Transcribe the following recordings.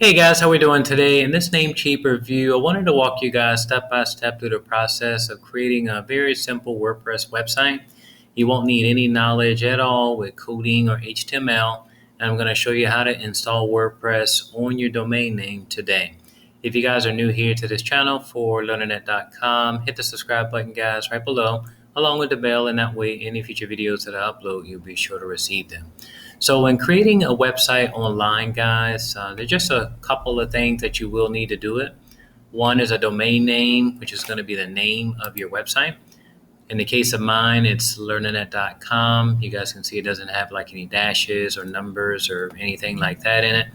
Hey guys, how we doing today? In this Namecheap review, I wanted to walk you guys step by step through the process of creating a very simple WordPress website. You won't need any knowledge at all with coding or HTML, and I'm going to show you how to install WordPress on your domain name today. If you guys are new here to this channel for learnernet.com, hit the subscribe button, guys, right below, along with the bell, and that way any future videos that I upload, you'll be sure to receive them. So when creating a website online, guys, there's just a couple of things that you will need to do it. One is a domain name, which is going to be the name of your website. In the case of mine, it's learnernet.com. You guys can see it doesn't have like any dashes or numbers or anything like that in it.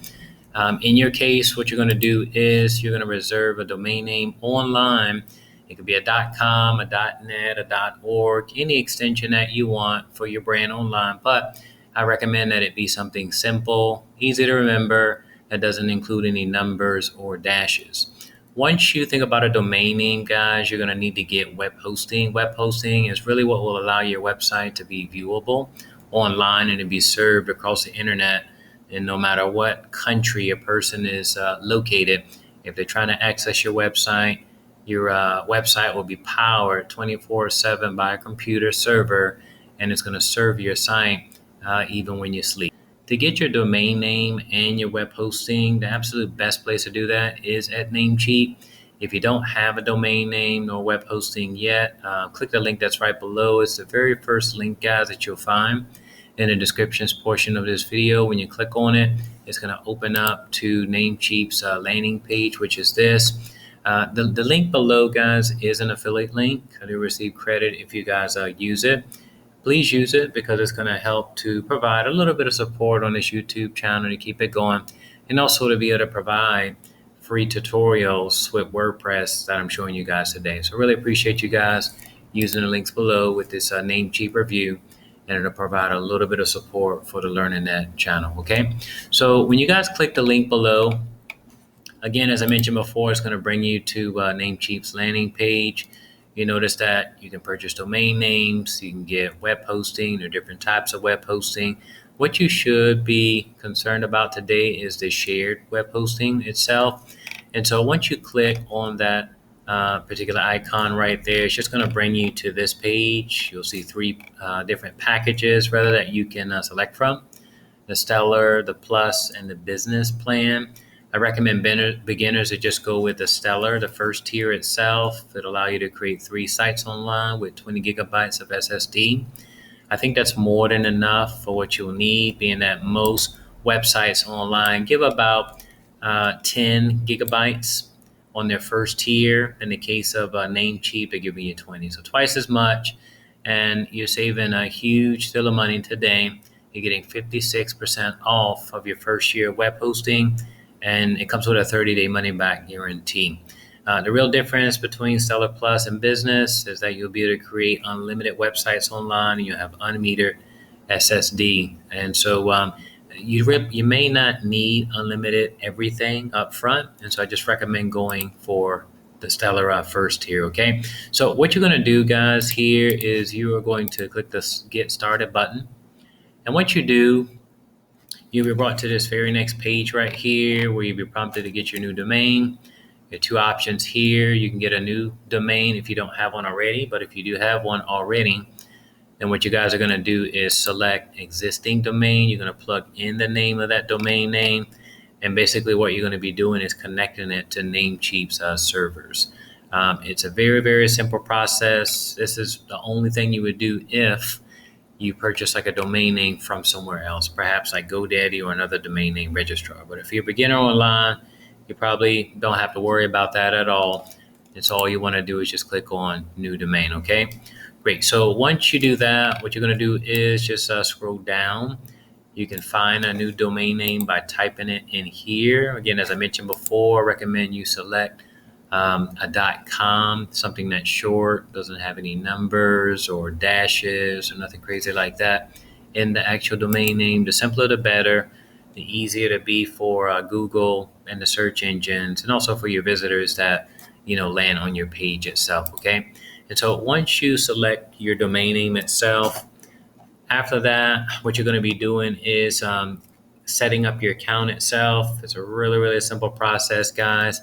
In your case, what you're going to do is you're going to reserve a domain name online. It could be a .com, a .net, a .org, any extension that you want for your brand online. But I recommend that it be something simple, easy to remember, that doesn't include any numbers or dashes. Once you think about a domain name, guys, you're going to need to get web hosting. Web hosting is really what will allow your website to be viewable online and to be served across the internet. And no matter what country a person is located, if they're trying to access your website will be powered 24/7 by a computer server, and it's going to serve your site even when you sleep. To get your domain name and your web hosting, the absolute best place to do that is at Namecheap. If you don't have a domain name nor web hosting yet, click the link that's right below. It's the very first link, guys, that you'll find in the descriptions portion of this video. When you click on it, it's going to open up to Namecheap's landing page, which is this. The link below, guys, is an affiliate link. You'll receive credit if you guys use it. Please use it because it's going to help to provide a little bit of support on this YouTube channel to keep it going, and also to be able to provide free tutorials with WordPress that I'm showing you guys today. So really appreciate you guys using the links below with this Namecheap review, and it'll provide a little bit of support for the LearnerNet channel, okay? So when you guys click the link below, again, as I mentioned before, it's going to bring you to Namecheap's landing page. You notice that you can purchase domain names, you can get web hosting or different types of web hosting. What you should be concerned about today is the shared web hosting itself. And so once you click on that particular icon right there, it's just going to bring you to this page. You'll see three different packages rather that you can select from: the Stellar, the Plus, and the Business plan. I recommend beginners to just go with the Stellar, the first tier itself. It'll allow you to create 3 sites online with 20 gigabytes of SSD. I think that's more than enough for what you'll need, being that most websites online give about 10 gigabytes on their first tier. In the case of Namecheap, they're giving you 20, so twice as much, and you're saving a huge deal of money today. You're getting 56% off of your first year web hosting, and it comes with a 30-day money-back guarantee. The real difference between Stellar Plus and Business is that you'll be able to create unlimited websites online, and you'll have unmetered SSD. And so you may not need unlimited everything up front, and so I just recommend going for the Stellar first tier, okay? So what you're going to do, guys, here is you are going to click the Get Started button. And what you do, you'll be brought to this very next page right here where you'll be prompted to get your new domain. You have 2 options here. You can get a new domain if you don't have one already, but if you do have one already, then what you guys are going to do is select existing domain. You're going to plug in the name of that domain name, and basically what you're going to be doing is connecting it to Namecheap's servers. It's a very, very simple process. This is the only thing you would do if you purchase like a domain name from somewhere else, perhaps like GoDaddy or another domain name registrar. But if you're a beginner online, you probably don't have to worry about that at all. It's all you want to do is just click on new domain, okay? Great. So once you do that, what you're going to do is just scroll down. You can find a new domain name by typing it in here. Again, as I mentioned before, I recommend you select a .com, something that's short, doesn't have any numbers or dashes or nothing crazy like that in the actual domain name. The simpler the better, the easier to be for Google and the search engines, and also for your visitors that land on your page itself, okay? And so once you select your domain name itself, after that, what you're going to be doing is setting up your account itself. It's a really, really simple process, guys.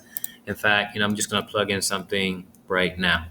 In fact, I'm just going to plug in something right now.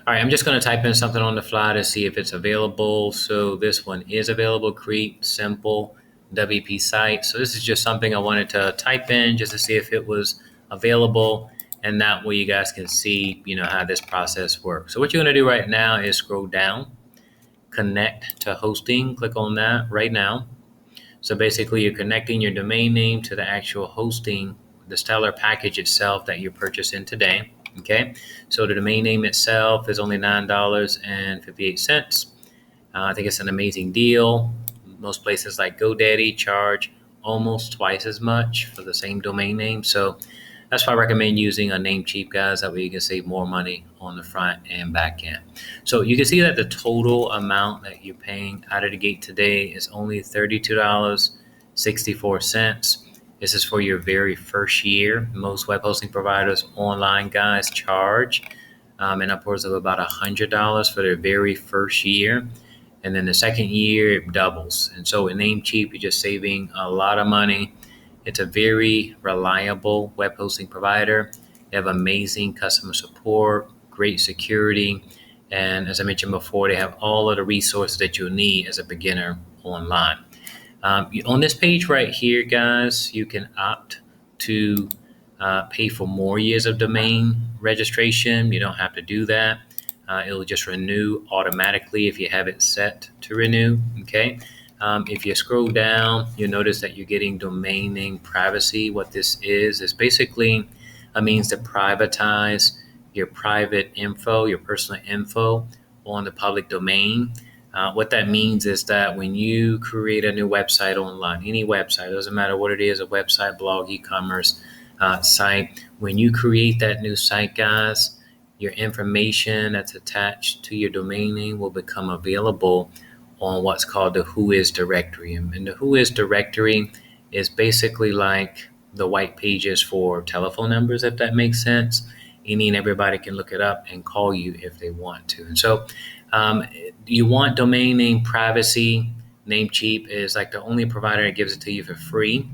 All right, I'm just going to type in something on the fly to see if it's available. So this one is available, create simple WP site. So this is just something I wanted to type in just to see if it was available. And that way you guys can see, how this process works. So what you're going to do right now is scroll down, connect to hosting, click on that right now. So basically you're connecting your domain name to the actual hosting, the Stellar package itself that you're purchasing today. Okay, so the domain name itself is only $9.58. I think it's an amazing deal. Most places like GoDaddy charge almost twice as much for the same domain name. So that's why I recommend using a Namecheap, guys. That way you can save more money on the front and back end. So you can see that the total amount that you're paying out of the gate today is only $32.64. This is for your very first year. Most web hosting providers online, guys, charge and upwards of about $100 for their very first year. And then the second year, it doubles. And so with Namecheap, you're just saving a lot of money. It's a very reliable web hosting provider. They have amazing customer support, great security. And as I mentioned before, they have all of the resources that you'll need as a beginner online. On this page right here, guys, you can opt to pay for more years of domain registration. You don't have to do that. It'll just renew automatically if you have it set to renew. Okay. If you scroll down, you'll notice that you're getting domain name privacy. What this is basically a means to privatize your private info, your personal info on the public domain. What that means is that when you create a new website online, any website, doesn't matter what it is, a website, blog, e-commerce site, when you create that new site, guys, your information that's attached to your domain name will become available on what's called the Who Is directory. And the Who Is directory is basically like the white pages for telephone numbers, if that makes sense. Any and everybody can look it up and call you if they want to. And so you want domain name privacy. Namecheap is like the only provider that gives it to you for free.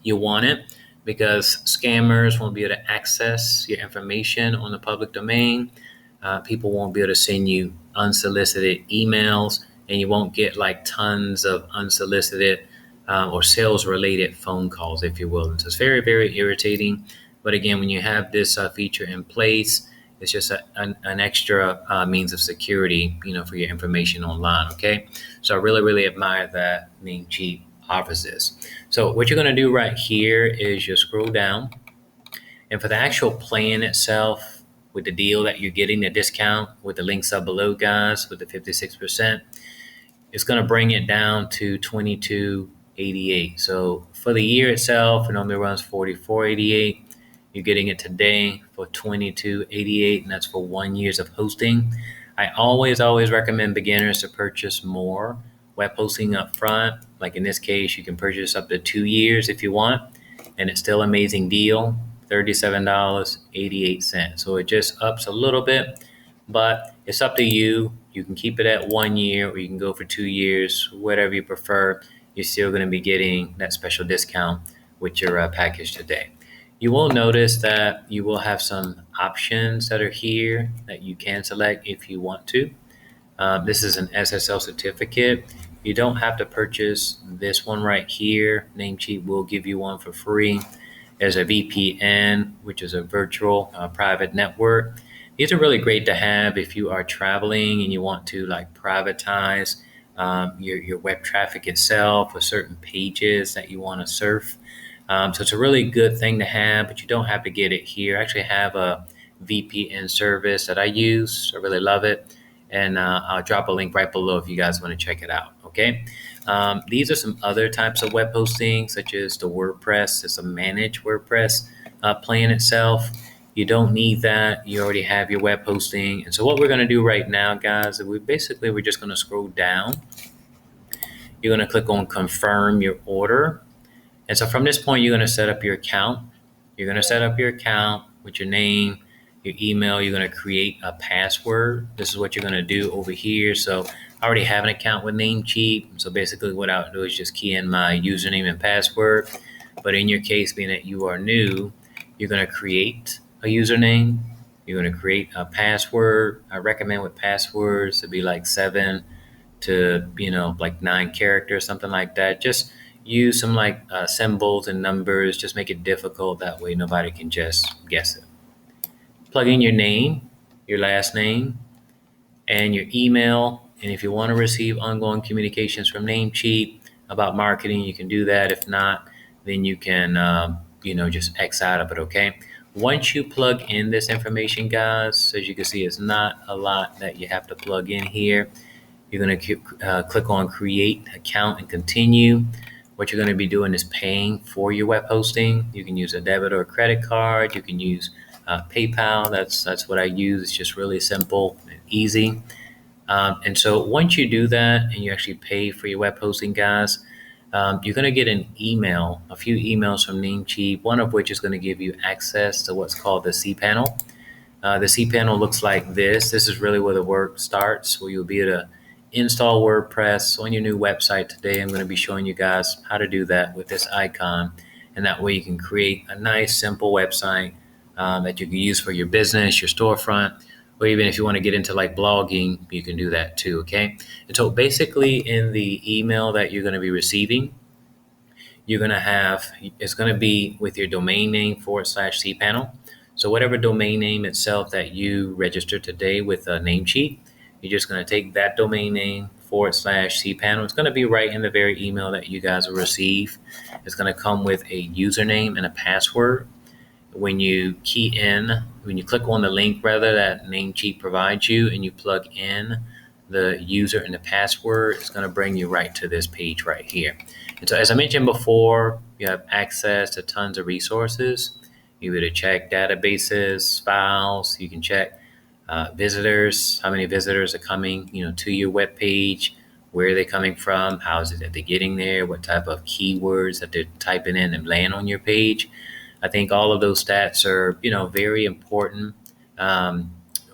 You want it because scammers won't be able to access your information on the public domain. People won't be able to send you unsolicited emails, and you won't get like tons of unsolicited or sales related phone calls, if you will. And so it's very, very irritating. But again, when you have this feature in place, it's just an extra means of security, for your information online. Okay. So I really, really admire that Namecheap offers this. So what you're going to do right here is you scroll down, and for the actual plan itself, with the deal that you're getting, the discount with the links up below, guys, with the 56%, it's going to bring it down to $22.88. So for the year itself, it only runs $44.88. You're getting it today for $22.88, and that's for 1 year of hosting. I always recommend beginners to purchase more web hosting up front. Like in this case, you can purchase up to 2 years if you want, and it's still an amazing deal, $37.88. So it just ups a little bit, but it's up to you. You can keep it at 1 year, or you can go for 2 years, whatever you prefer. You're still going to be getting that special discount with your package today. You will notice that you will have some options that are here that you can select if you want to. This is an SSL certificate. You don't have to purchase this one right here. Namecheap will give you one for free. There's a VPN, which is a virtual private network. These are really great to have if you are traveling and you want to like privatize your web traffic itself or certain pages that you want to surf. So it's a really good thing to have, but you don't have to get it here. I actually have a VPN service that I use. I really love it. And I'll drop a link right below if you guys want to check it out. Okay. These are some other types of web hosting, such as the WordPress. It's a managed WordPress plan itself. You don't need that. You already have your web hosting. And so what we're going to do right now, guys, is we're just going to scroll down. You're going to click on confirm your order. And so from this point, you're going to set up your account. You're going to set up your account with your name, your email. You're going to create a password. This is what you're going to do over here. So I already have an account with Namecheap. So basically what I'll do is just key in my username and password. But in your case, being that you are new, you're going to create a username. You're going to create a password. I recommend with passwords to be like 7 to like 9 characters, something like that. Just use some like symbols and numbers. Just make it difficult. That way nobody can just guess it. Plug in your name, your last name, and your email. And if you want to receive ongoing communications from Namecheap about marketing, you can do that. If not, then you can just X out of it. Okay. Once you plug in this information, guys, as you can see, it's not a lot that you have to plug in here. You're going to click on create account and continue. What you're going to be doing is paying for your web hosting. You can use a debit or a credit card. You can use PayPal. That's what I use. It's just really simple and easy. And so once you do that and you actually pay for your web hosting, guys, you're going to get an email, a few emails from Namecheap, one of which is going to give you access to what's called the cPanel. The cPanel looks like this. This is really where the work starts, where you'll be able to install WordPress on your new website. Today I'm going to be showing you guys how to do that with this icon, and that way you can create a nice simple website that you can use for your business, your storefront, or even if you want to get into like blogging, you can do that too. Okay. And so basically in the email that you're going to be receiving, you're going to have, it's going to be with your domain name / cPanel. So whatever domain name itself that you registered today with Namecheap, you're just going to take that domain name / cPanel. It's going to be right in the very email that you guys will receive. It's going to come with a username and a password. When you click on the link that Namecheap provides you and you plug in the user and the password, it's going to bring you right to this page right here. And so as I mentioned before, you have access to tons of resources. You would check databases, files. You can check visitors, how many visitors are coming, to your web page, where are they coming from, how is it that they're getting there, what type of keywords that they're typing in and land on your page. I think all of those stats are, very important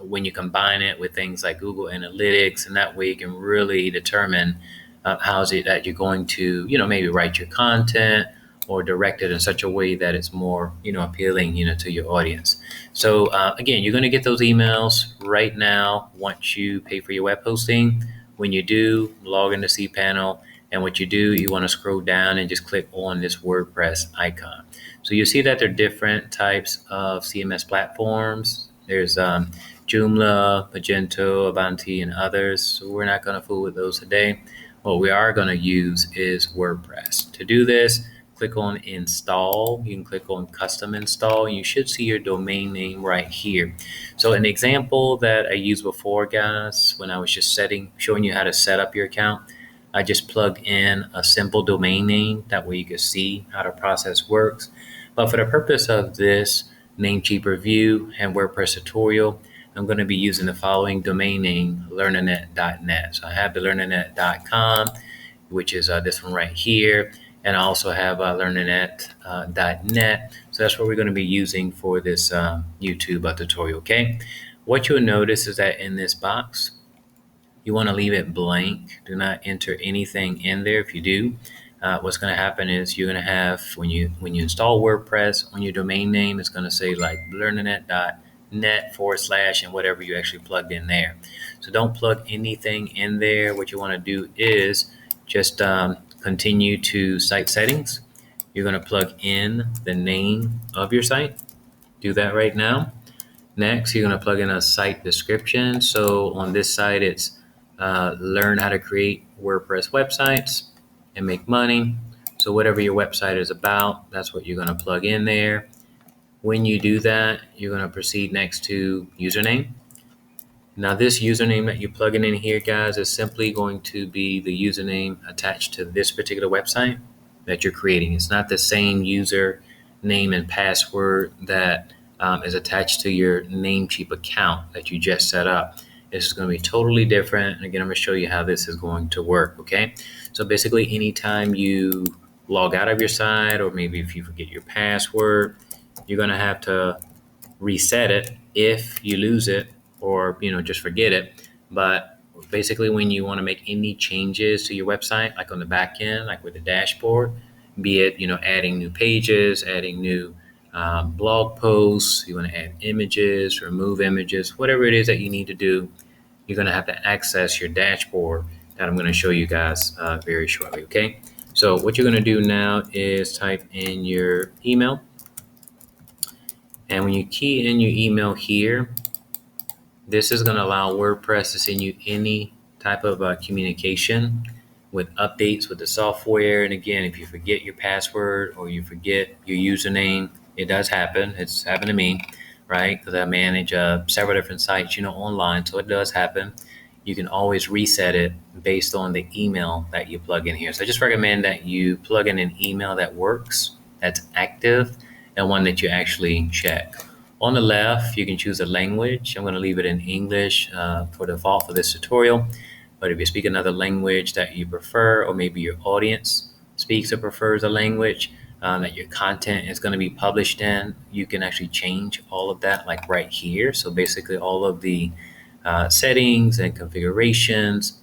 when you combine it with things like Google Analytics, and that way you can really determine how is it that you're going to, maybe write your content or direct it in such a way that it's more, appealing, to your audience. So again, you're going to get those emails right now once you pay for your web hosting. When you do, log into cPanel, and what you do, you want to scroll down and just click on this WordPress icon. So you see that there are different types of CMS platforms. There's Joomla, Magento, Avanti, and others. So we're not going to fool with those today. What we are going to use is WordPress. To do this, click on install. You can click on custom install, and you should see your domain name right here. So an example that I used before, guys, when I was just showing you how to set up your account, I just plugged in a simple domain name. That way you can see how the process works. But for the purpose of this Namecheap review and WordPress tutorial, I'm going to be using the following domain name, learnernet.net. So I have the learnernet.com, which is this one right here. And I also have learnernet.net. So that's what we're going to be using for this YouTube tutorial, okay? What you'll notice is that in this box, you want to leave it blank. Do not enter anything in there. If you do, what's going to happen is you're going to have, when you install WordPress, on your domain name, it's going to say like learnernet.net / and whatever you actually plugged in there. So don't plug anything in there. What you want to do is just continue to site settings. You're going to plug in the name of your site. Do that right now. Next, you're going to plug in a site description. So on this site, it's learn how to create WordPress websites and make money. So whatever your website is about, that's what you're going to plug in there. When you do that, you're going to proceed next to username. Now this username that you're plugging in here, guys, is simply going to be the username attached to this particular website that you're creating. It's not the same user name and password that is attached to your Namecheap account that you just set up. This is going to be totally different. And again, I'm going to show you how this is going to work, okay? So basically, anytime you log out of your site, or maybe if you forget your password, you're going to have to reset it if you lose it, or just forget it. But basically, when you want to make any changes to your website, like on the back end, like with the dashboard, be it adding new pages, adding new blog posts, you want to add images, remove images, whatever it is that you need to do, you're going to have to access your dashboard that I'm going to show you guys very shortly. Okay, so what you're going to do now is type in your email. And when you key in your email here, this is going to allow WordPress to send you any type of communication with updates with the software. And again, if you forget your password or you forget your username, it does happen. It's happened to me, right? Because I manage several different sites, online. So it does happen. You can always reset it based on the email that you plug in here. So I just recommend that you plug in an email that works, that's active, and one that you actually check. On the left, you can choose a language. I'm going to leave it in English for default for this tutorial. But if you speak another language that you prefer, or maybe your audience speaks or prefers a language that your content is going to be published in, you can actually change all of that like right here. So basically all of the settings and configurations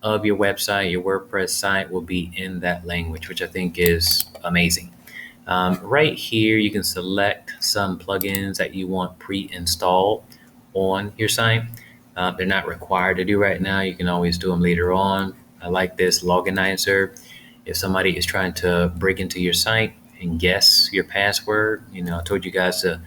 of your website, your WordPress site, will be in that language, which I think is amazing. Right here, you can select some plugins that you want pre-installed on your site. They're not required to do right now. You can always do them later on. I like this Loganizer. If somebody is trying to break into your site and guess your password, I told you guys to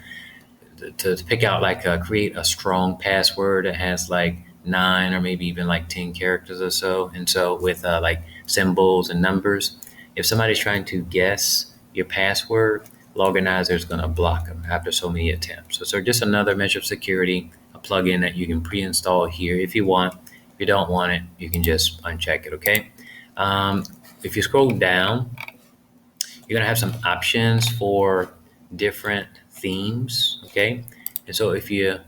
pick out create a strong password that has like 9 or maybe even like 10 characters or so. And so with like symbols and numbers, if somebody's trying to guess your password, Loganizer is going to block them after so many attempts. So just another measure of security, a plugin that you can pre-install here if you want. If you don't want it, you can just uncheck it, okay? If you scroll down, you're going to have some options for different themes, okay? And so if you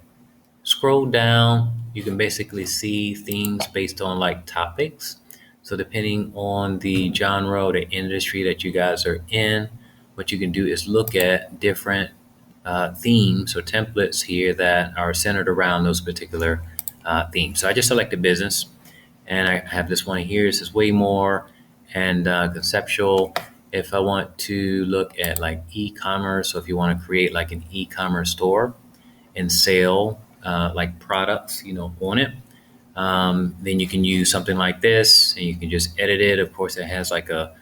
scroll down, you can basically see themes based on like topics. So depending on the genre or the industry that you guys are in, what you can do is look at different themes or templates here that are centered around those particular themes. So I just selected business, and I have this one here. This is way more and conceptual. If I want to look at like e-commerce, so if you want to create like an e-commerce store and sell like products, on it, then you can use something like this, and you can just edit it. Of course, it has like a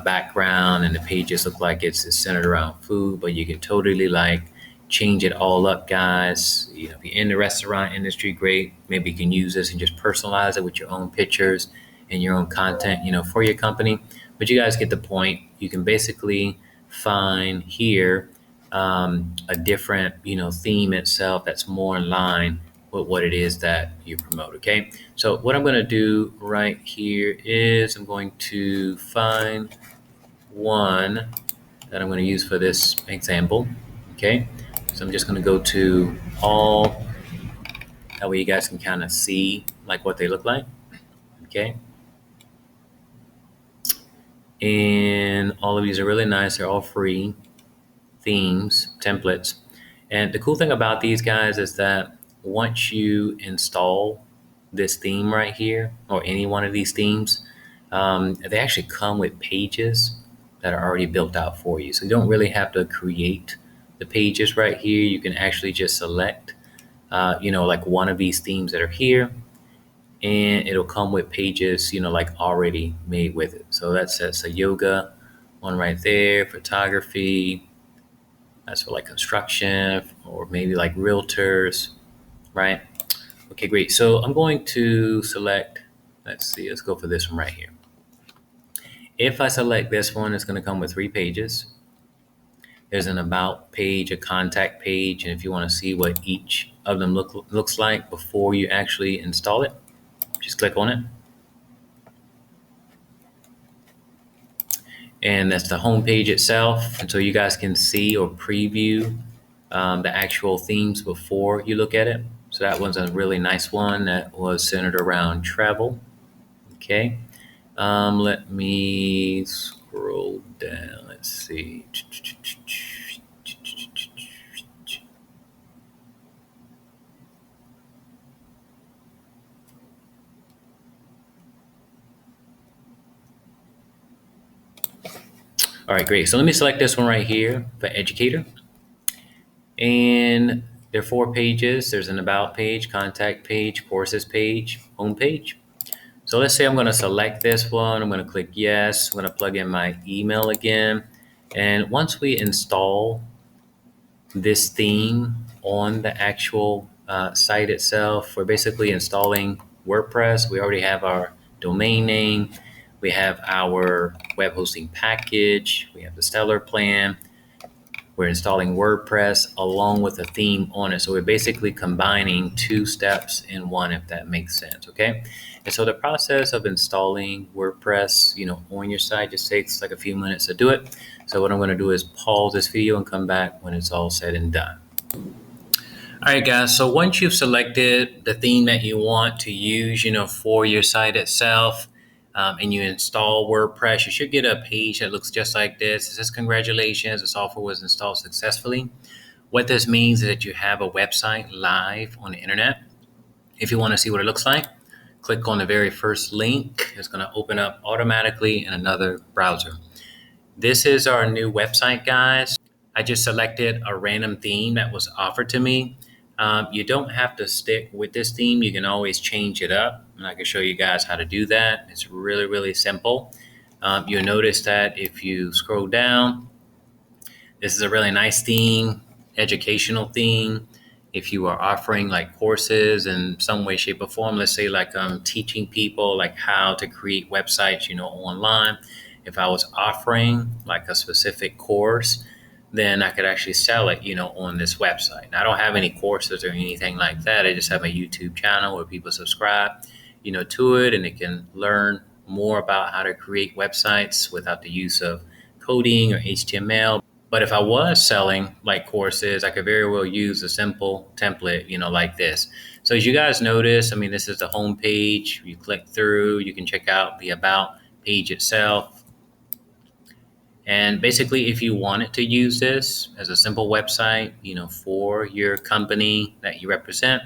background, and the pages look like it's centered around food, but you can totally like change it all up, guys. If you're in the restaurant industry, great. Maybe you can use this and just personalize it with your own pictures and your own content, for your company. But you guys get the point. You can basically find here a different, theme itself that's more in line with what it is that you promote. Okay, so what I'm going to do right here is I'm going to find one that I'm going to use for this example. Okay, so I'm just going to go to all, that way you guys can kind of see like what they look like. Okay, and all of these are really nice. They're all free themes, templates. And the cool thing about these guys is that once you install this theme right here, or any one of these themes, they actually come with pages that are already built out for you. So you don't really have to create the pages right here. You can actually just select, like one of these themes that are here, and it'll come with pages, like already made with it. So that's a yoga one right there, photography. That's for like construction, or maybe like realtors, right? Okay, great. So I'm going to select, let's go for this one right here. If I select this one, it's going to come with 3 pages. There's an about page, a contact page, and if you want to see what each of them looks like before you actually install it, just click on it. And that's the home page itself. And so you guys can see or preview the actual themes before you look at it. So that one's a really nice one that was centered around travel. Okay. Let me scroll down. Let's see. All right, great. So let me select this one right here for educator. And there are 4 pages. There's an about page, contact page, courses page, home page. So let's say I'm going to select this one. I'm going to click yes. I'm going to plug in my email again. And once we install this theme on the actual site itself, we're basically installing WordPress. We already have our domain name. We have our web hosting package. We have the Stellar plan. We're installing WordPress along with a theme on it. So we're basically combining 2 steps in one, if that makes sense, okay? And so the process of installing WordPress, on your site just takes like a few minutes to do it. So what I'm gonna do is pause this video and come back when it's all said and done. All right, guys, so once you've selected the theme that you want to use, for your site itself, and you install WordPress, you should get a page that looks just like this. It says, congratulations, the software was installed successfully. What this means is that you have a website live on the internet. If you want to see what it looks like, click on the very first link. It's going to open up automatically in another browser. This is our new website, guys. I just selected a random theme that was offered to me. You don't have to stick with this theme. You can always change it up, and I can show you guys how to do that. It's really, really simple. You'll notice that if you scroll down, this is a really nice theme, educational theme. If you are offering like courses in some way, shape, or form, let's say like teaching people like how to create websites, online. If I was offering like a specific course, then I could actually sell it, on this website. Now, I don't have any courses or anything like that. I just have a YouTube channel where people subscribe, to it, and they can learn more about how to create websites without the use of coding or HTML. But if I was selling like courses, I could very well use a simple template, like this. So as you guys notice, this is the home page. You click through, you can check out the about page itself. And basically, if you wanted to use this as a simple website, for your company that you represent,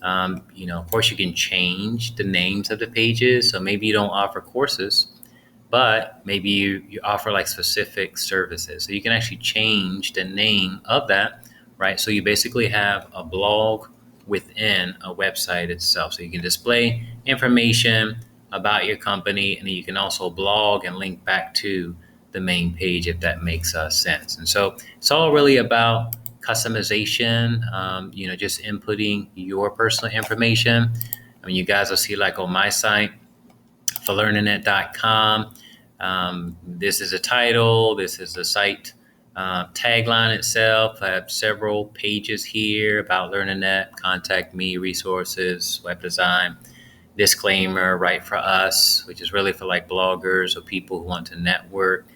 of course, you can change the names of the pages. So maybe you don't offer courses, but maybe you offer like specific services. So you can actually change the name of that, right? So you basically have a blog within a website itself. So you can display information about your company, and then you can also blog and link back to the main page, if that makes sense. And so it's all really about customization, just inputting your personal information. You guys will see like on my site, forlearningnet.com. This is a title. This is the site tagline itself. I have several pages here about LearningNet, contact me, resources, web design, disclaimer, right for us, which is really for like bloggers or people who want to network,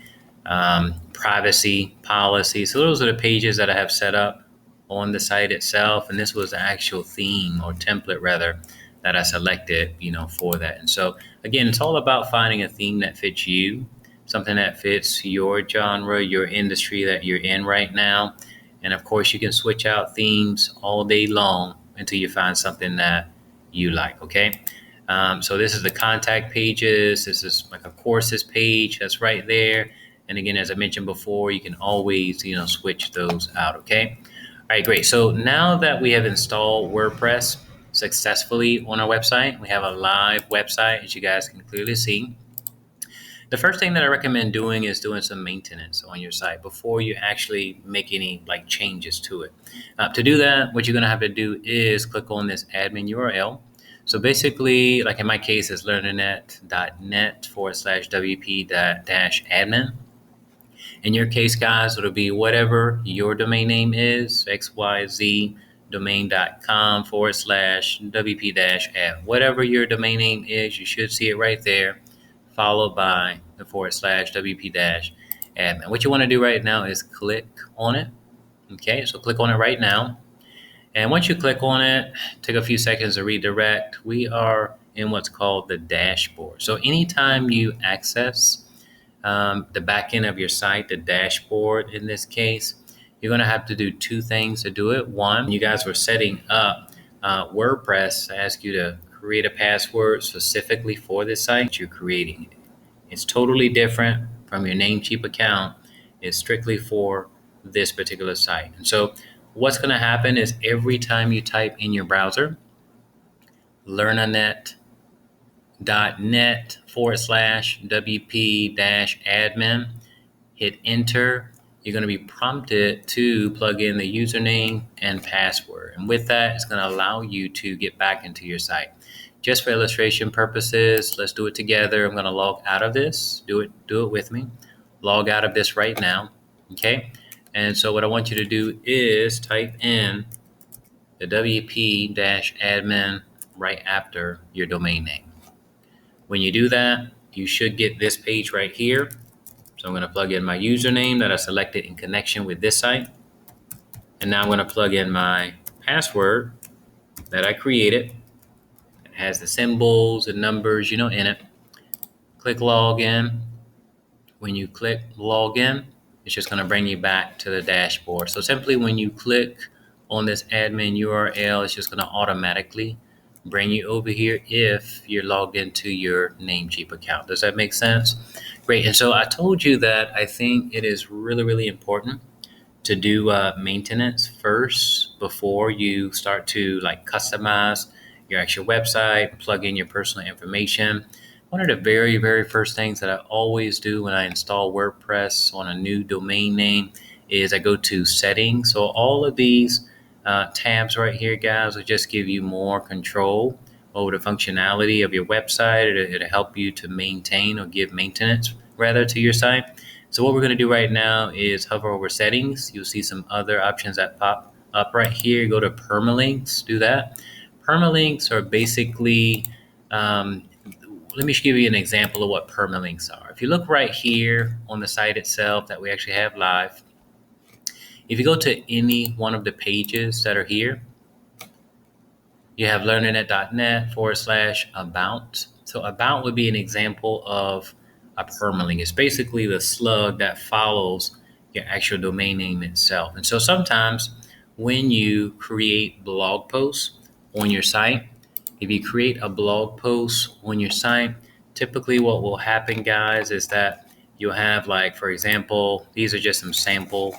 privacy policy. So those are the pages that I have set up on the site itself. And this was the actual theme or template rather that I selected, for that. And so again, it's all about finding a theme that fits you, something that fits your genre, your industry that you're in right now. And of course, you can switch out themes all day long until you find something that you like, okay? So this is the contact pages. This is like a courses page that's right there. And again, as I mentioned before, you can always, switch those out, okay? All right, great. So now that we have installed WordPress successfully on our website, we have a live website, as you guys can clearly see. The first thing that I recommend doing is doing some maintenance on your site before you actually make any like changes to it. To do that, what you're going to have to do is click on this admin URL. So basically, like in my case, it's learningnet.net/wp-admin. In your case, guys, it'll be whatever your domain name is, xyzdomain.com/wp-admin. Whatever your domain name is, you should see it right there, followed by the /wp-admin. What you want to do right now is click on it. Okay, so click on it right now. And once you click on it, take a few seconds to redirect. We are in what's called the dashboard. So anytime you access the back end of your site, the dashboard in this case, you're going to have to do two things to do it. One, you guys were setting up WordPress, ask you to create a password specifically for this site. You're creating it. It's totally different from your Namecheap account. It's strictly for this particular site. And so what's going to happen is every time you type in your browser, learnanet.net/WP-admin, hit enter, you're going to be prompted to plug in the username and password. And with that, it's going to allow you to get back into your site. Just for illustration purposes, let's do it together. I'm going to log out of this. Do it with me. Log out of this right now. Okay. And so what I want you to do is type in the WP-admin right after your domain name. When you do that, you should get this page right here. So I'm going to plug in my username that I selected in connection with this site. And now I'm going to plug in my password that I created. It has the symbols and numbers, in it. Click login. When you click login, it's just going to bring you back to the dashboard. So simply when you click on this admin URL, it's just going to automatically bring you over here if you're logged into your Namecheap account. Does that make sense? Great. And so I told you that I think it is really, really important to do maintenance first before you start to customize your actual website, plug in your personal information. One of the very, very first things that I always do when I install WordPress on a new domain name is I go to settings. So all of these tabs right here, guys, will just give you more control over the functionality of your website. It'll help you to maintain or give maintenance rather to your site. So what we're going to do right now is hover over settings. You'll see some other options that pop up right here. Go to permalinks, do that. Permalinks are basically, let me give you an example of what permalinks are. If you look right here on the site itself that we actually have live, if you go to any one of the pages that are here, you have learnanet.net/about. So about would be an example of a permalink. It's basically the slug that follows your actual domain name itself. And so sometimes when you create blog posts on your site, if you create a blog post on your site, typically what will happen, guys, is that you'll have, for example, these are just some sample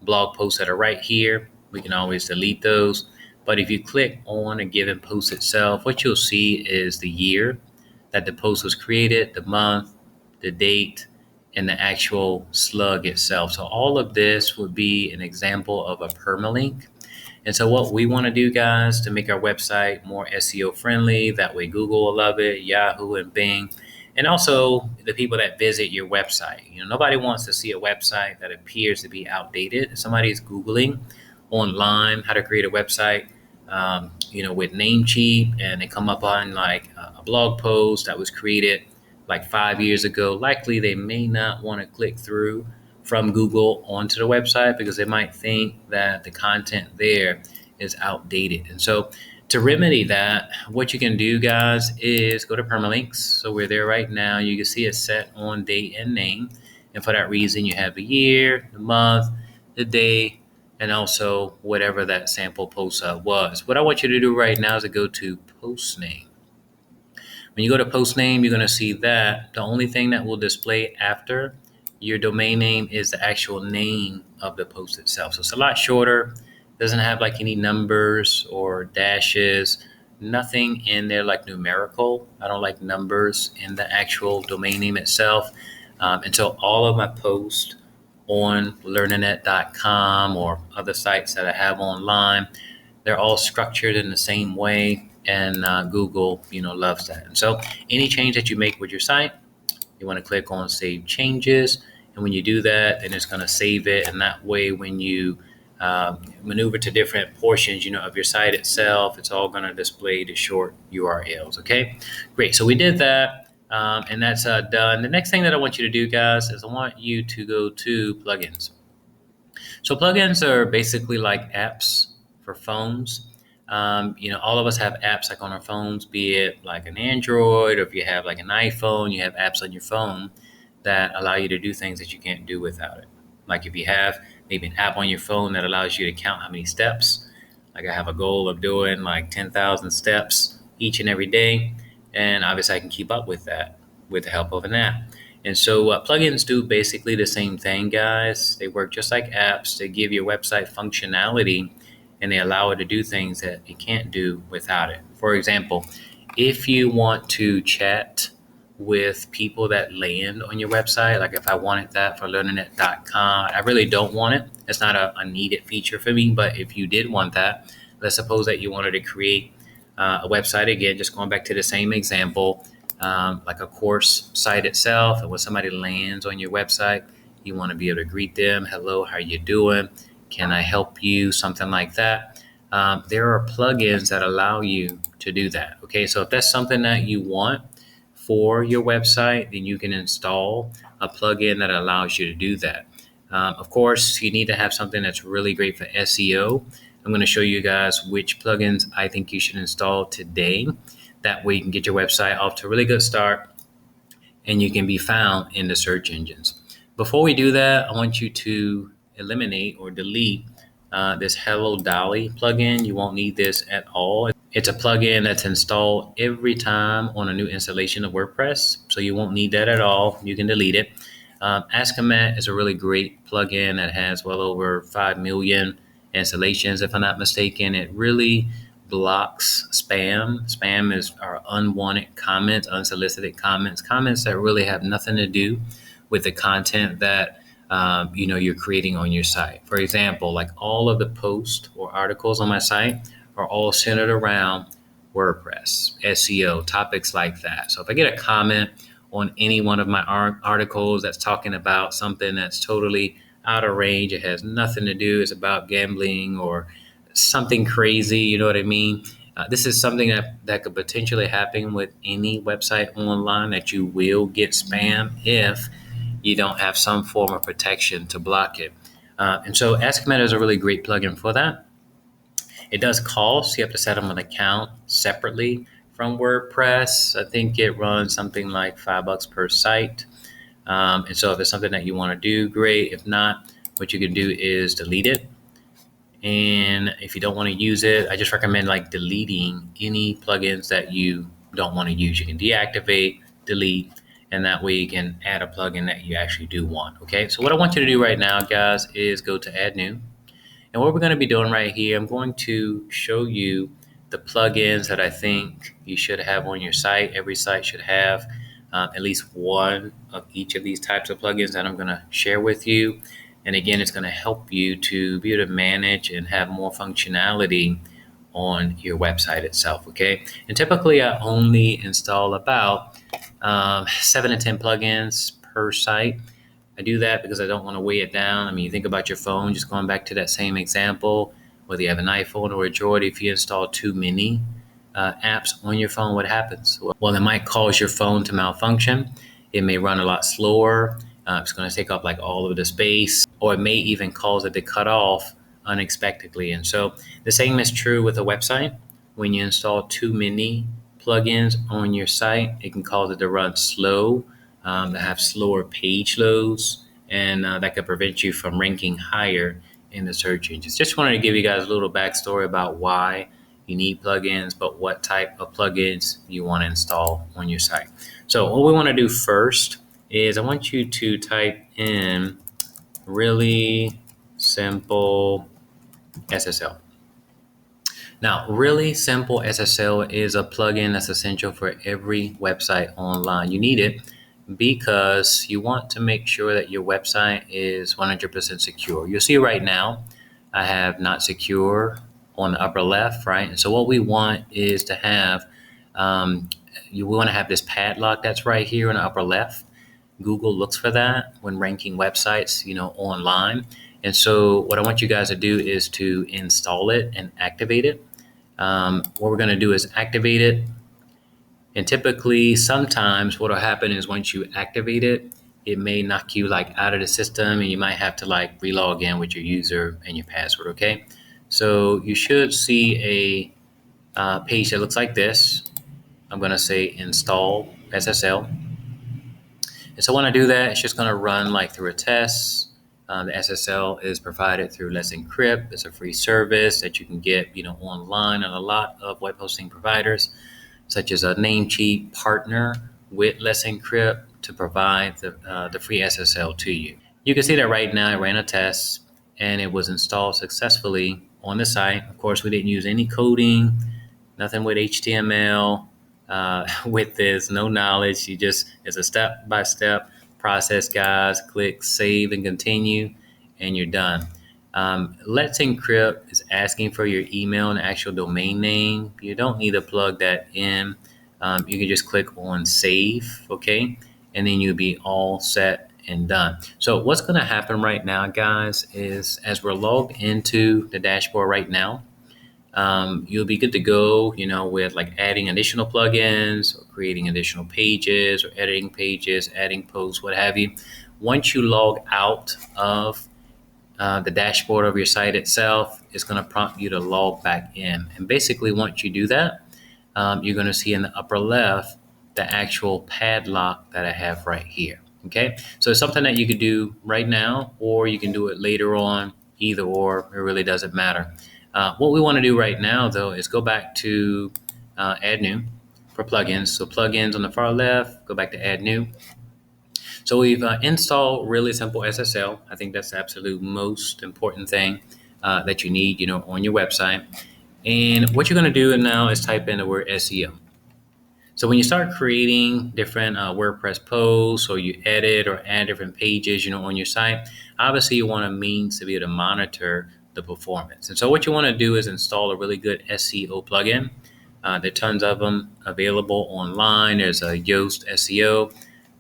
blog posts that are right here. We can always delete those. But if you click on a given post itself, what you'll see is the year that the post was created, the month, the date, and the actual slug itself. So all of this would be an example of a permalink. And so what we want to do, guys, to make our website more SEO friendly, that way Google will love it, Yahoo and Bing, and also the people that visit your website. Nobody wants to see a website that appears to be outdated. If somebody's Googling online how to create a website, with Namecheap, and they come up on a blog post that was created 5 years ago, likely they may not want to click through from Google onto the website because they might think that the content there is outdated. And so to remedy that, what you can do, guys, is go to permalinks. So we're there right now. You can see it's set on date and name. And for that reason, you have the year, the month, the day, and also whatever that sample post was. What I want you to do right now is to go to post name. When you go to post name, you're going to see that the only thing that will display after your domain name is the actual name of the post itself. So it's a lot shorter. Doesn't have any numbers or dashes, nothing in there numerical. I don't like numbers in the actual domain name itself. And so all of my posts on learnanet.com or other sites that I have online, they're all structured in the same way, and Google, loves that. And so any change that you make with your site, you want to click on Save Changes, and when you do that, then it's going to save it, and that way when you maneuver to different portions, of your site itself, it's all going to display the short URLs. Okay, great. So we did that. And that's done. The next thing that I want you to do, guys, is I want you to go to plugins. So plugins are basically like apps for phones. All of us have apps like on our phones, be it like an Android, or if you have like an iPhone, you have apps on your phone that allow you to do things that you can't do without it. Like if you have maybe an app on your phone that allows you to count how many steps. Like I have a goal of doing like 10,000 steps each and every day. And obviously I can keep up with that with the help of an app. And so plugins do basically the same thing, guys. They work just like apps. They give your website functionality and they allow it to do things that it can't do without it. For example, if you want to chat with people that land on your website, like if I wanted that for learnernet.com, I really don't want it. It's not a needed feature for me, but if you did want that, let's suppose that you wanted to create a website, again, just going back to the same example, like a course site itself, and when somebody lands on your website, you want to be able to greet them, hello, how you doing? Can I help you? Something like that. There are plugins that allow you to do that. Okay, so if that's something that you want for your website, then you can install a plugin that allows you to do that. Of course, you need to have something that's really great for SEO. I'm going to show you guys which plugins I think you should install today. That way you can get your website off to a really good start and you can be found in the search engines. Before we do that, I want you to eliminate or delete this Hello Dolly plugin. You won't need this at all. It's a plugin that's installed every time on a new installation of WordPress, so you won't need that at all. You can delete it. Ask a Matt is a really great plugin that has well over 5 million installations, if I'm not mistaken. It really blocks spam. Spam is our unwanted comments, unsolicited comments, comments that really have nothing to do with the content that you're creating on your site. For example, like all of the posts or articles on my site are all centered around WordPress, SEO, topics like that. So if I get a comment on any one of my articles that's talking about something that's totally out of range, it has nothing to do, it's about gambling or something crazy, you know what I mean? This is something that could potentially happen with any website online, that you will get spam if you don't have some form of protection to block it. And so Ask Meta is a really great plugin for that. It does cost. You have to set up an account separately from WordPress. I think it runs something like $5 per site. And so if it's something that you want to do, great. If not, what you can do is delete it. And if you don't want to use it, I just recommend like deleting any plugins that you don't want to use. You can deactivate, delete, and that way you can add a plugin that you actually do want. Okay, so what I want you to do right now, guys, is go to Add New. And what we're going to be doing right here, I'm going to show you the plugins that I think you should have on your site. Every site should have at least one of each of these types of plugins that I'm going to share with you. And again, it's going to help you to be able to manage and have more functionality on your website itself, okay? And typically I only install about 7 to 10 plugins per site. I do that because I don't want to weigh it down. I mean, you think about your phone, just going back to that same example, whether you have an iPhone or a Droid, if you install too many apps on your phone, what happens? Well, it might cause your phone to malfunction. It may run a lot slower. It's going to take up like all of the space, or it may even cause it to cut off unexpectedly. And so the same is true with a website. When you install too many plugins on your site, it can cause it to run slow, to have slower page loads, and that could prevent you from ranking higher in the search engines. Just wanted to give you guys a little backstory about why you need plugins, but what type of plugins you want to install on your site. So what we want to do first is I want you to type in really simple SSL. Now, really simple SSL is a plugin that's essential for every website online. You need it because you want to make sure that your website is 100% secure. You'll see right now, I have not secure on the upper left, right? And so what we want is to have, we want to have this padlock that's right here in the upper left. Google looks for that when ranking websites, online. And so what I want you guys to do is to install it and activate it. What we're going to do is activate it. And typically, sometimes what will happen is once you activate it, it may knock you like out of the system and you might have to like relog in with your user and your password, okay? So you should see a page that looks like this. I'm going to say install SSL. And so when I do that, it's just going to run like through a test. The SSL is provided through Let's Encrypt. It's a free service that you can get, online on a lot of web hosting providers, such as a Namecheap partner with Let's Encrypt to provide the free SSL to you. You can see that right now I ran a test and it was installed successfully on the site. Of course, we didn't use any coding, nothing with HTML, with this, no knowledge. It's a step-by-step process, guys. Click save and continue, and you're done. Let's Encrypt is asking for your email and actual domain name. You don't need to plug that in. You can just click on save, okay? And then you'll be all set and done. So what's going to happen right now, guys, is as we're logged into the dashboard right now, you'll be good to go, with like adding additional plugins or creating additional pages or editing pages, adding posts, what have you. Once you log out of the dashboard of your site itself, it's going to prompt you to log back in. And basically, once you do that, you're going to see in the upper left the actual padlock that I have right here. Okay, so it's something that you could do right now, or you can do it later on. Either or, it really doesn't matter. What we want to do right now, though, is go back to Add New for plugins. So plugins on the far left, go back to Add New. So we've installed really simple SSL. I think that's the absolute most important thing that you need, on your website. And what you're going to do now is type in the word SEO. So when you start creating different WordPress posts, or you edit or add different pages, on your site, obviously you want a means to be able to monitor the performance. And so what you want to do is install a really good SEO plugin. There are tons of them available online. There's a Yoast SEO,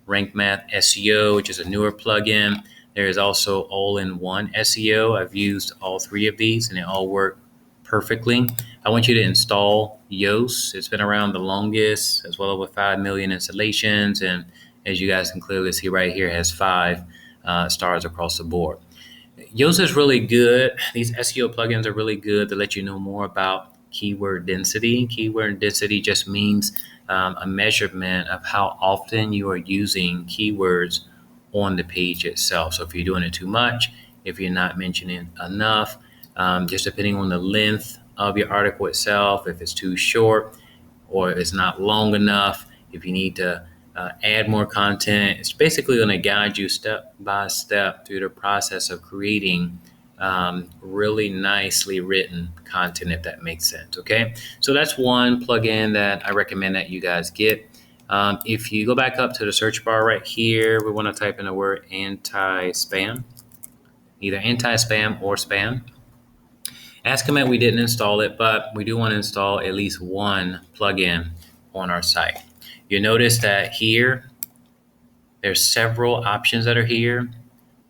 Rank Math SEO, which is a newer plugin. There is also All-in-One SEO. I've used all three of these and they all work perfectly. I want you to install Yoast. It's been around the longest, as well over 5 million installations. And as you guys can clearly see right here, it has 5 stars across the board. Yoast is really good. These SEO plugins are really good to let you know more about keyword density. Keyword density just means a measurement of how often you are using keywords on the page itself. So if you're doing it too much, if you're not mentioning enough, just depending on the length of your article itself, if it's too short or if it's not long enough, if you need to add more content, it's basically going to guide you step by step through the process of creating really nicely written content, if that makes sense. Okay, so that's one plugin that I recommend that you guys get. If you go back up to the search bar right here, we want to type in the word anti-spam, either anti-spam or spam. As command, we didn't install it, but we do want to install at least one plugin on our site. You notice that here, there's several options that are here.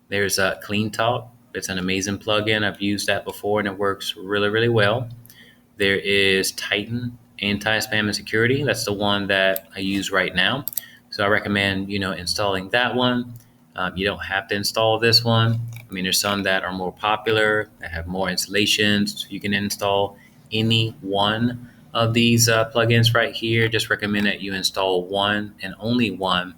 There's Clean Talk. It's an amazing plugin. I've used that before and it works really, really well. There is Titan Anti-Spam and Security. That's the one that I use right now. So I recommend, installing that one. You don't have to install this one. I mean, there's some that are more popular, that have more installations. You can install any one of these plugins right here. Just recommend that you install one and only one,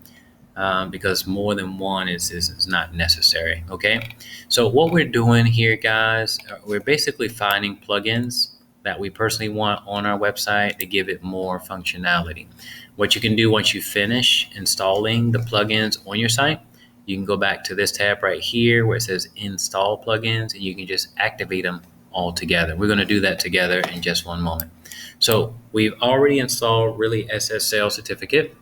because more than one is not necessary. Okay, so what we're doing here, guys, we're basically finding plugins that we personally want on our website to give it more functionality. What you can do once you finish installing the plugins on your site, you can go back to this tab right here where it says install plugins, and you can just activate them all together. We're going to do that together in just one moment. So we've already installed Really SSL Certificate.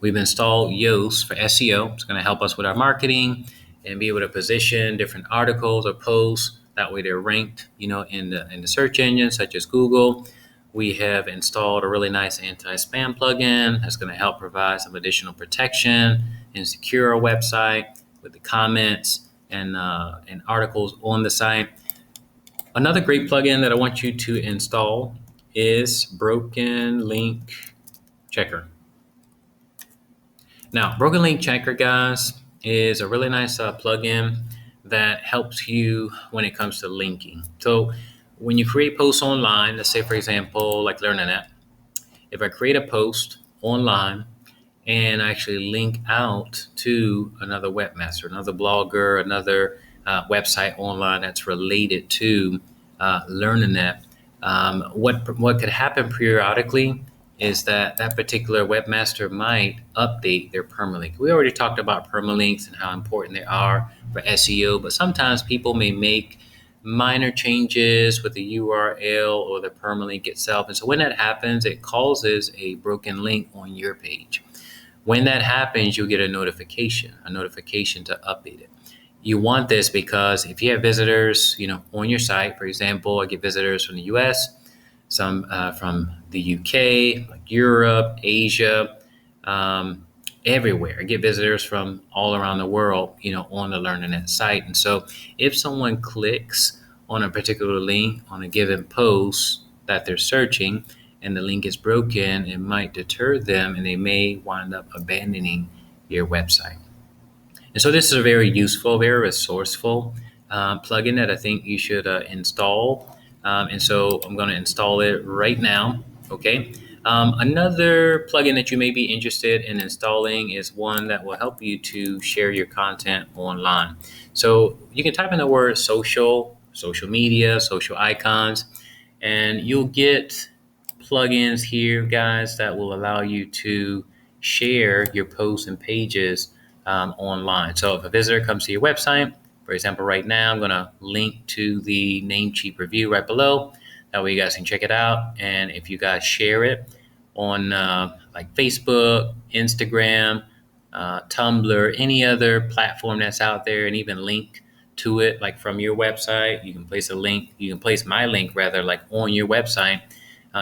We've installed Yoast for SEO. It's going to help us with our marketing and be able to position different articles or posts. That way they're ranked, in the search engine, such as Google. We have installed a really nice anti-spam plugin that's going to help provide some additional protection and secure our website with the comments and articles on the site. Another great plugin that I want you to install is Broken Link Checker. Now, Broken Link Checker, guys, is a really nice plugin that helps you when it comes to linking. So when you create posts online, let's say, for example, like LearningNet, if I create a post online and actually link out to another webmaster, another blogger, another website online that's related to LearningNet, what could happen periodically is that that particular webmaster might update their permalink. We already talked about permalinks and how important they are for SEO, but sometimes people may make minor changes with the URL or the permalink itself. And so when that happens, it causes a broken link on your page. When that happens, you'll get a notification to update it. You want this because if you have visitors, on your site, for example, I get visitors from the US, some from the UK, like Europe, Asia, everywhere. I get visitors from all around the world, on the LearningNet site. And so if someone clicks on a particular link on a given post that they're searching and the link is broken, it might deter them and they may wind up abandoning your website. And so this is a very useful, very resourceful plugin that I think you should install. And so I'm going to install it right now. Okay. Another plugin that you may be interested in installing is one that will help you to share your content online. So you can type in the word social media, social icons, and you'll get plugins here, guys, that will allow you to share your posts and pages online. So if a visitor comes to your website, for example, right now, I'm going to link to the Namecheap review right below. That way you guys can check it out. And if you guys share it on like Facebook, Instagram, Tumblr, any other platform that's out there, and even link to it, like from your website, you can place a link, you can place my link rather, like on your website.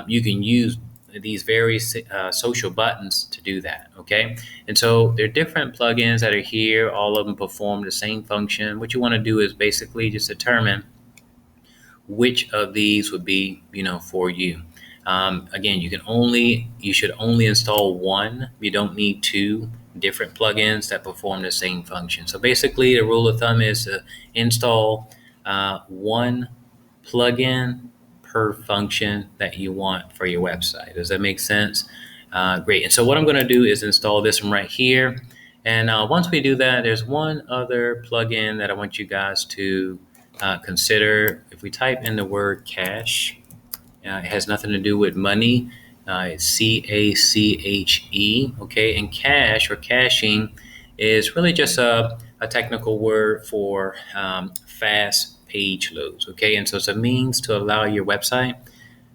You can use these various social buttons to do that, okay? And so there are different plugins that are here. All of them perform the same function. What you want to do is basically just determine which of these would be, for you. Again, you should only install one. You don't need two different plugins that perform the same function. So basically, the rule of thumb is to install one plugin per function that you want for your website. Does that make sense? Great. And so what I'm going to do is install this one right here. And once we do that, there's one other plugin that I want you guys to consider. If we type in the word cache, it has nothing to do with money. It's CACHE, okay? And cache or caching is really just a technical word for fast page loads, okay? And so it's a means to allow your website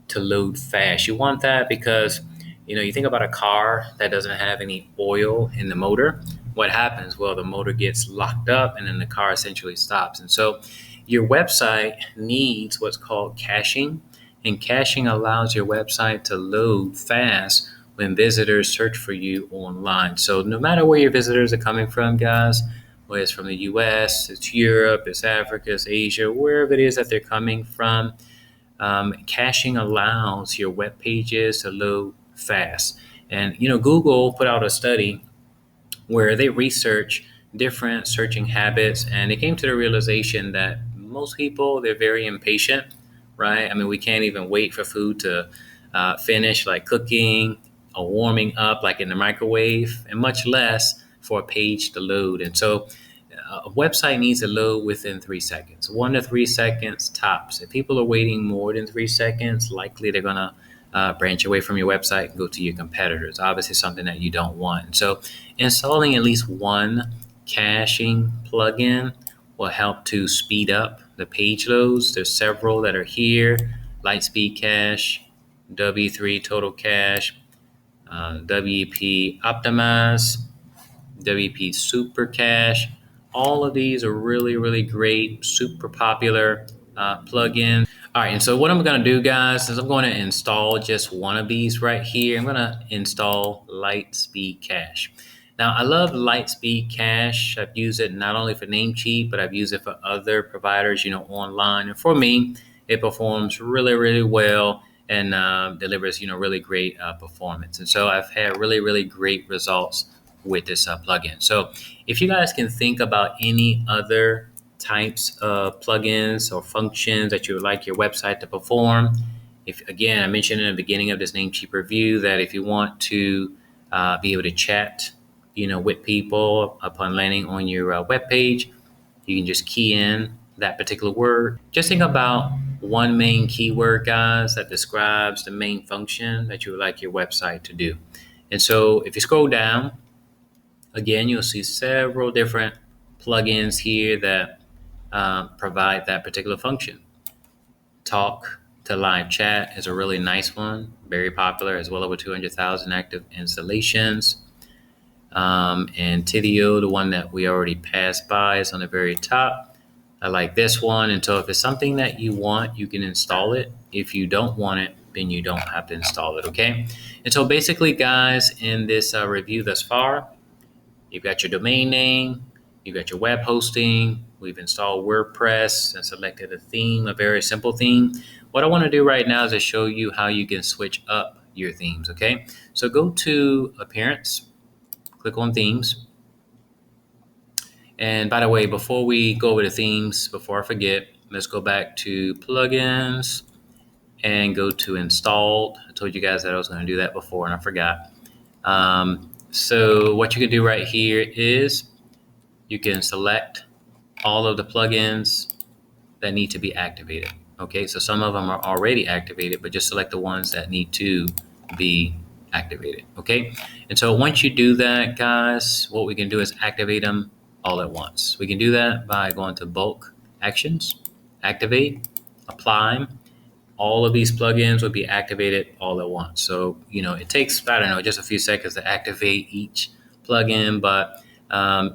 to load fast. You want that because, you think about a car that doesn't have any oil in the motor. What happens? Well, the motor gets locked up and then the car essentially stops. And so your website needs what's called caching. And caching allows your website to load fast when visitors search for you online. So no matter where your visitors are coming from, guys, whether it's from the US, it's Europe, it's Africa, it's Asia, wherever it is that they're coming from, caching allows your web pages to load fast. And, Google put out a study where they research different searching habits, and they came to the realization that most people, they're very impatient, right? I mean, we can't even wait for food to finish, like cooking or warming up, like in the microwave, and much less for a page to load. And so a website needs to load within 3 seconds, 1 to 3 seconds tops. If people are waiting more than 3 seconds, likely they're going to branch away from your website and go to your competitors. Obviously, something that you don't want. And so installing at least one caching plugin will help to speed up the page loads. There's several that are here: Lightspeed Cache, W3 Total Cache, WP Optimize, WP Super Cache. All of these are really, really great, super popular plugins. All right, and so what I'm going to do, guys, is I'm going to install just one of these right here. I'm going to install Lightspeed Cache. Now, I love Lightspeed Cache. I've used it not only for Namecheap, but I've used it for other providers, online. And for me, it performs really, really well and delivers, really great performance. And so I've had really, really great results with this plugin. So if you guys can think about any other types of plugins or functions that you would like your website to perform. If again, I mentioned in the beginning of this Namecheap review that if you want to be able to chat, with people upon landing on your web page, you can just key in that particular word. Just think about one main keyword, guys, that describes the main function that you would like your website to do. And so if you scroll down, again, you'll see several different plugins here that provide that particular function. Talk to live chat is a really nice one, very popular, as well over 200,000 active installations. And Tidio, the one that we already passed by, is on the very top. I like this one. And so if it's something that you want, you can install it. If you don't want it, then you don't have to install it, okay? And so basically, guys, in this review thus far, you've got your domain name, you've got your web hosting, we've installed WordPress and selected a theme, a very simple theme. What I want to do right now is to show you how you can switch up your themes, okay? So go to Appearance, click on Themes. And by the way, before we go over the themes, before I forget, let's go back to Plugins and go to Installed. I told you guys that I was going to do that before and I forgot. So what you can do right here is you can select all of the plugins that need to be activated. Okay, so some of them are already activated, but just select the ones that need to be activated. Okay, and so once you do that, guys, what we can do is activate them all at once. We can do that by going to Bulk Actions, Activate, Apply. All of these plugins will be activated all at once. So, it takes, I don't know, just a few seconds to activate each plugin, but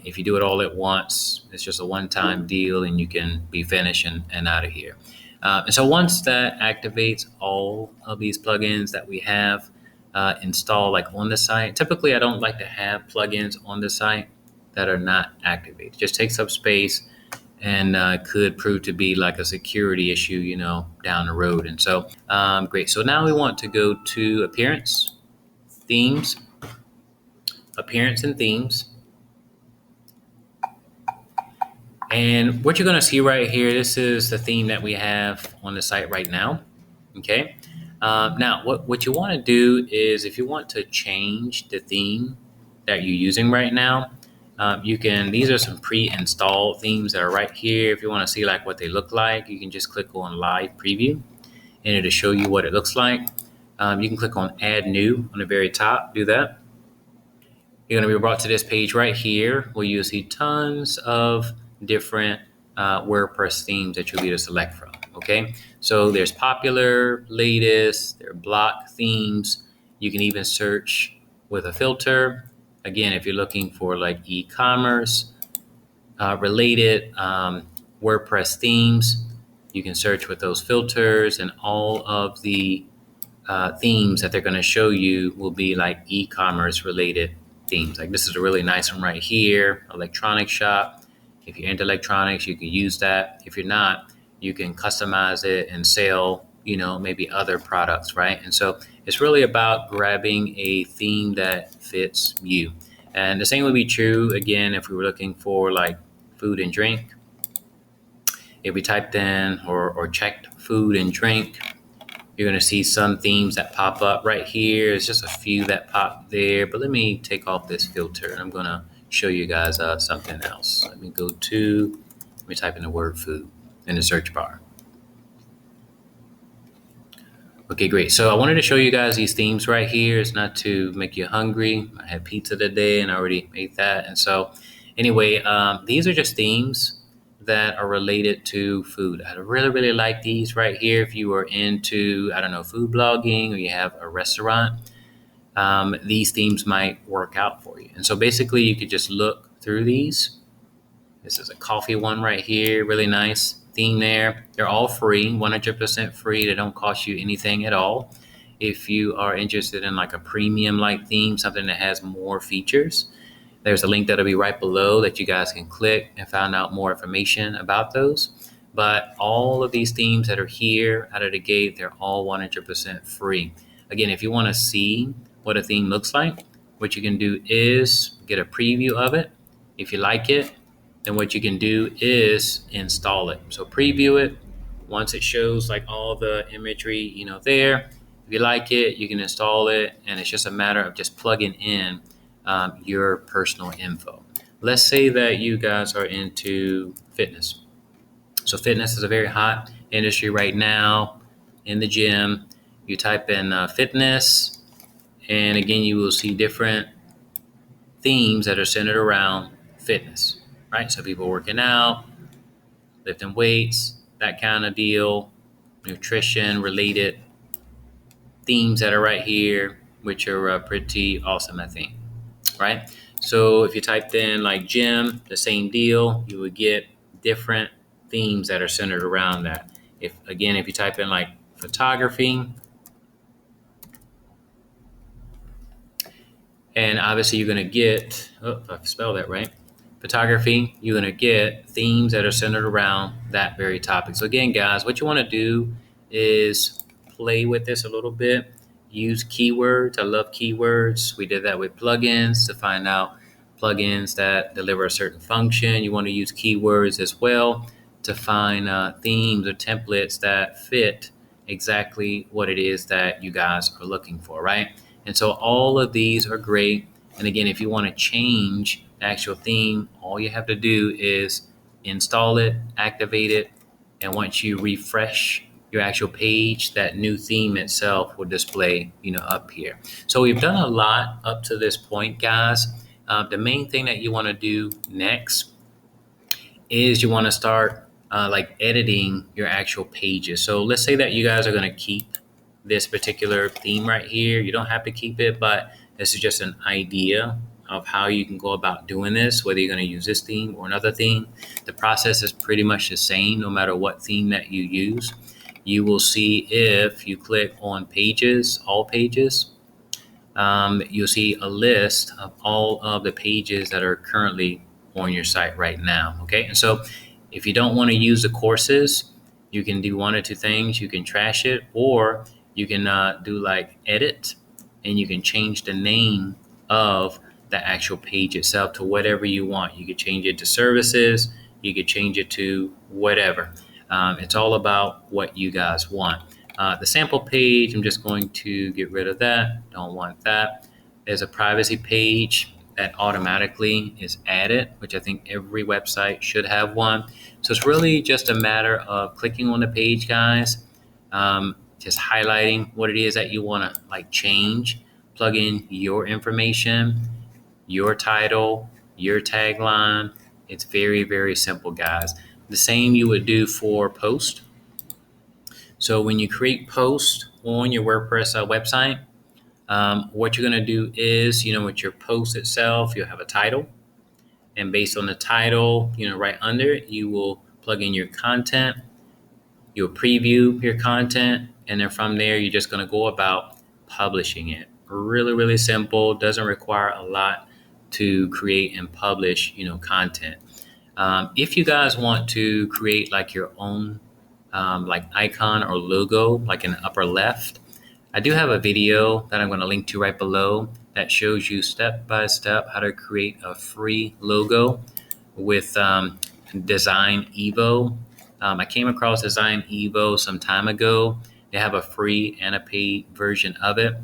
if you do it all at once, it's just a one-time deal and you can be finished and out of here. And so once that activates all of these plugins that we have installed like on the site, typically I don't like to have plugins on the site that are not activated. It just takes up space and could prove to be like a security issue, down the road. And so, great. So now we want to go to Appearance, Themes, Appearance and Themes. And what you're going to see right here, this is the theme that we have on the site right now. Okay. Now, what you want to do is if you want to change the theme that you're using right now, you can, these are some pre-installed themes that are right here. If you want to see like what they look like, you can just click on Live Preview and it'll show you what it looks like. You can click on Add New on the very top, do that. You're going to be brought to this page right here where you'll see tons of different WordPress themes that you'll be able to select from. Okay, so there's popular, latest, there are block themes. You can even search with a filter. Again, if you're looking for like e-commerce related WordPress themes, you can search with those filters, and all of the themes that they're going to show you will be like e-commerce related themes. Like this is a really nice one right here, electronic shop. If you're into electronics, you can use that. If you're not, you can customize it and sell, maybe other products, right? And so it's really about grabbing a theme that fits you. And the same would be true, again, if we were looking for like food and drink. If we typed in or checked food and drink, you're going to see some themes that pop up right here. It's just a few that pop there, but let me take off this filter and I'm going to show you guys something else. Let me type in the word food in the search bar. Okay, great. So I wanted to show you guys these themes right here. It's not to make you hungry. I had pizza today and I already ate that. And so anyway, these are just themes that are related to food. I really, really like these right here. If you are into, I don't know, food blogging or you have a restaurant, these themes might work out for you. And so basically you could just look through these. This is a coffee one right here. Really nice theme there. They're all free, 100% free. They don't cost you anything at all. If you are interested in like a premium like theme, something that has more features, there's a link that'll be right below that you guys can click and find out more information about those. But all of these themes that are here out of the gate, they're all 100% free. Again, if you want to see what a theme looks like, what you can do is get a preview of it. If you like it, then what you can do is install it. So preview it. Once it shows like all the imagery, there, if you like it, you can install it, and it's just a matter of just plugging in your personal info. Let's say that you guys are into fitness. So fitness is a very hot industry right now in the gym. You type in fitness, and again, you will see different themes that are centered around fitness, right? So people working out, lifting weights, that kind of deal, nutrition related themes that are right here, which are pretty awesome, I think, right? So if you typed in like gym, the same deal, you would get different themes that are centered around that. If you type in like photography, and obviously you're going to get, if I spell that right, photography, you're going to get themes that are centered around that very topic. So again, guys, what you want to do is play with this a little bit. Use keywords. I love keywords. We did that with plugins to find out plugins that deliver a certain function. You want to use keywords as well to find themes or templates that fit exactly what it is that you guys are looking for, right? And so all of these are great. And again, if you want to change the actual theme, all you have to do is install it, activate it, and once you refresh your actual page, that new theme itself will display, up here. So we've done a lot up to this point, guys. The main thing that you want to do next is you want to start like editing your actual pages. So let's say that you guys are going to keep this particular theme right here. You don't have to keep it, but this is just an idea of how you can go about doing this, whether you're going to use this theme or another theme. The process is pretty much the same no matter what theme that you use. You will see if you click on pages, all pages, you'll see a list of all of the pages that are currently on your site right now. Okay, and so if you don't want to use the courses, you can do one or two things. You can trash it, or you can do like edit, and you can change the name of the actual page itself to whatever you want. You could change it to services, you could change it to whatever. It's all about what you guys want. The sample page, I'm just going to get rid of that. Don't want that. There's a privacy page that automatically is added, which I think every website should have one. So it's really just a matter of clicking on the page, guys, just highlighting what it is that you want to like change, plug in your information, your title, your tagline. It's very, very simple, guys. The same you would do for post. So when you create posts on your WordPress website, what you're going to do is, with your post itself, you'll have a title. And based on the title, right under it, you will plug in your content. You'll preview your content. And then from there, you're just going to go about publishing it. Really, really simple. Doesn't require a lot to create and publish, content. If you guys want to create like your own like icon or logo, like in the upper left, I do have a video that I'm going to link to right below that shows you step by step how to create a free logo with Design Evo. I came across Design Evo some time ago. They have a free and a paid version of it.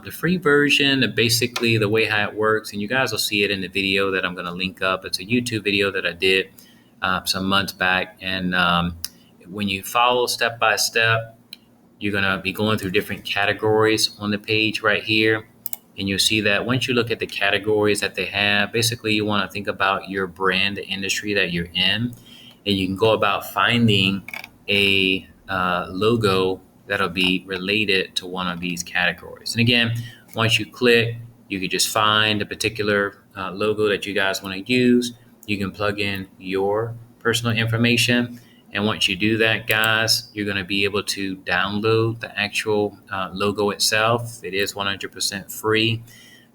The free version, basically the way how it works, and you guys will see it in the video that I'm going to link up. It's a YouTube video that I did some months back. And when you follow step by step, you're going to be going through different categories on the page right here. And you'll see that once you look at the categories that they have, basically you want to think about your brand, the industry that you're in, and you can go about finding a logo that'll be related to one of these categories. And again, once you click, you can just find a particular logo that you guys want to use. You can plug in your personal information. And once you do that, guys, you're going to be able to download the actual logo itself. It is 100% free.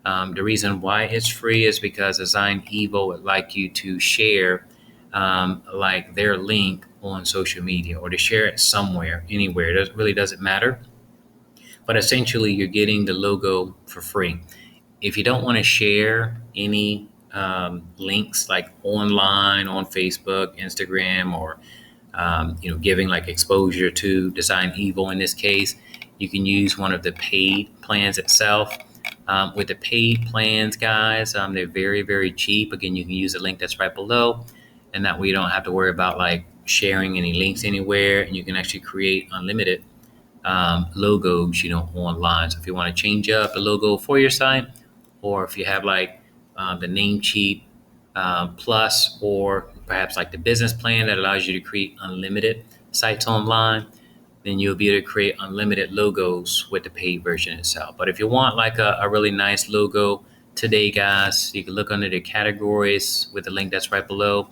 The reason why it's free is because Design Evo would like you to share like their link on social media, or to share it somewhere, anywhere. It really doesn't matter. But essentially, you're getting the logo for free. If you don't want to share any links like online on Facebook, Instagram, or giving like exposure to Design Evil in this case, you can use one of the paid plans itself. With the paid plans, guys, they're very, very cheap. Again, you can use the link that's right below, and that way you don't have to worry about like sharing any links anywhere, and you can actually create unlimited logos, online. So if you want to change up a logo for your site, or if you have like the Namecheap Plus, or perhaps like the business plan that allows you to create unlimited sites online, then you'll be able to create unlimited logos with the paid version itself. But if you want like a really nice logo today, guys, you can look under the categories with the link that's right below.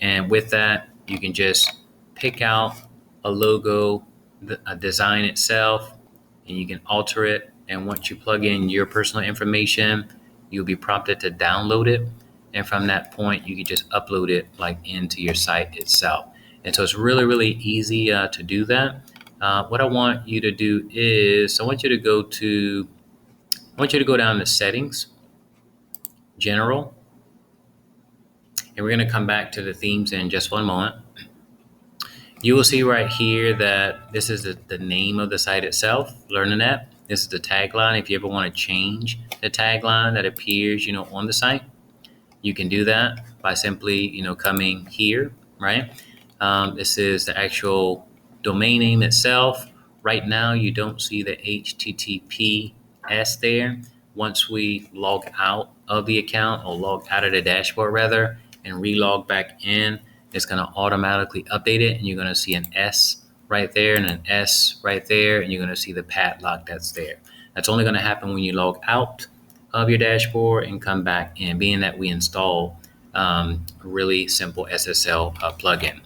And with that, you can just pick out a logo, a design itself, and you can alter it. And once you plug in your personal information, you'll be prompted to download it. And from that point, you can just upload it like into your site itself. And so it's really, really easy to do that. What I want you to do is I want you to go down to settings, general, and we're going to come back to the themes in just one moment. You will see right here that this is the name of the site itself, LearningNet. This is the tagline. If you ever want to change the tagline that appears, on the site, you can do that by simply, coming here, right? This is the actual domain name itself. Right now, you don't see the HTTPS there. Once we log out of the account, or log out of the dashboard rather, and relog back in, it's going to automatically update it, and you're going to see an S right there and an S right there, and you're going to see the padlock that's there. That's only going to happen when you log out of your dashboard and come back in, being that we install a really simple SSL plugin.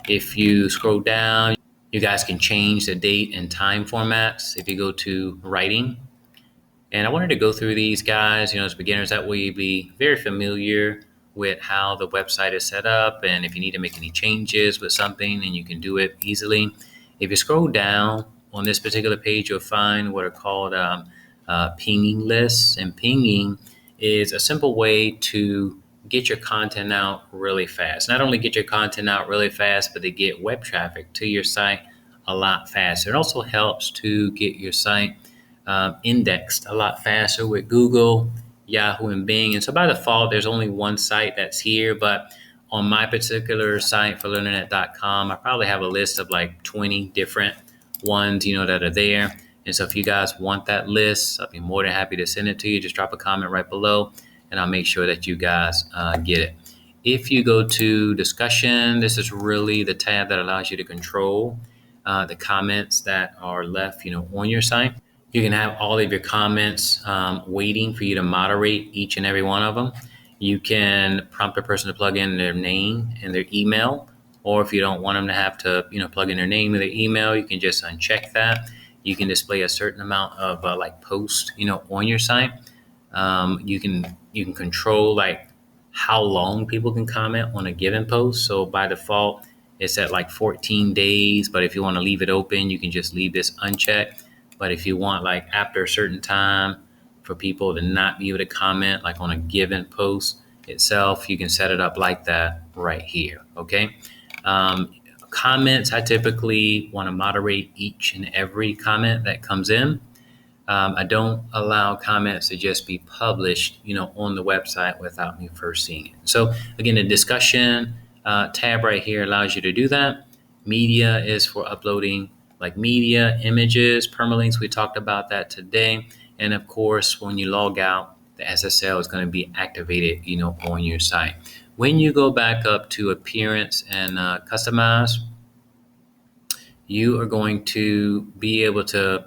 If you scroll down, you guys can change the date and time formats. If you go to writing, and I wanted to go through these, guys, as beginners, that way you'd be very familiar with how the website is set up, and if you need to make any changes with something, and you can do it easily. If you scroll down on this particular page, you'll find what are called pinging lists, and pinging is a simple way to get your content out really fast. Not only get your content out really fast, but to get web traffic to your site a lot faster. It also helps to get your site indexed a lot faster with Google, Yahoo, and Bing. And so by default, there's only one site that's here, but on my particular site for learningnet.com, I probably have a list of like 20 different ones, that are there. And so if you guys want that list, I'll be more than happy to send it to you. Just drop a comment right below, and I'll make sure that you guys get it. If you go to discussion, this is really the tab that allows you to control the comments that are left, on your site. You can have all of your comments waiting for you to moderate each and every one of them. You can prompt a person to plug in their name and their email, or if you don't want them to have to, plug in their name and their email, you can just uncheck that. You can display a certain amount of like posts, on your site. You can control like how long people can comment on a given post. So by default, it's at like 14 days. But if you want to leave it open, you can just leave this unchecked. But if you want like after a certain time for people to not be able to comment like on a given post itself, you can set it up like that right here. Okay. Comments, I typically want to moderate each and every comment that comes in. I don't allow comments to just be published, on the website without me first seeing it. So again, the discussion tab right here allows you to do that. Media is for uploading like media, images, permalinks. We talked about that today. And of course, when you log out, the SSL is going to be activated, on your site. When you go back up to appearance and customize, you are going to be able to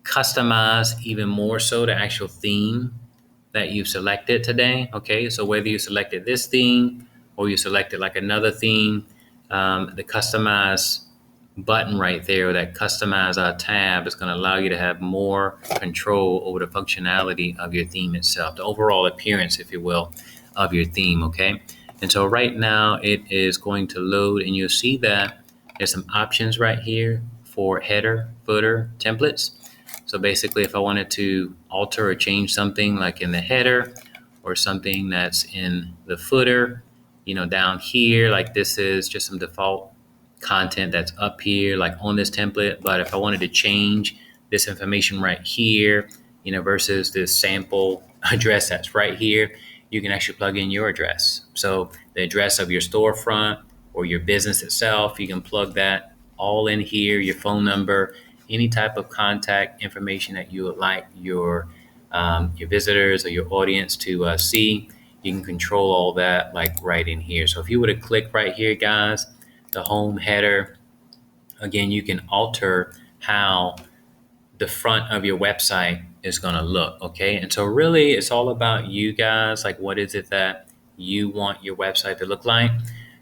customize even more so the actual theme that you've selected today. Okay, so whether you selected this theme or you selected like another theme, the customize button right there, that customize tab, is going to allow you to have more control over the functionality of your theme itself, the overall appearance, if you will, of your theme. Okay, and so right now it is going to load, and you'll see that there's some options right here for header, footer, templates. So basically, if I wanted to alter or change something like in the header, or something that's in the footer, down here, like this is just some default content that's up here, like on this template. But if I wanted to change this information right here, versus this sample address that's right here, you can actually plug in your address. So the address of your storefront or your business itself, you can plug that all in here, your phone number, any type of contact information that you would like your visitors or your audience to see. You can control all that like right in here. So if you were to click right here, guys, the home header, again, you can alter how the front of your website is going to look. Okay. And so really it's all about you guys. Like, what is it that you want your website to look like?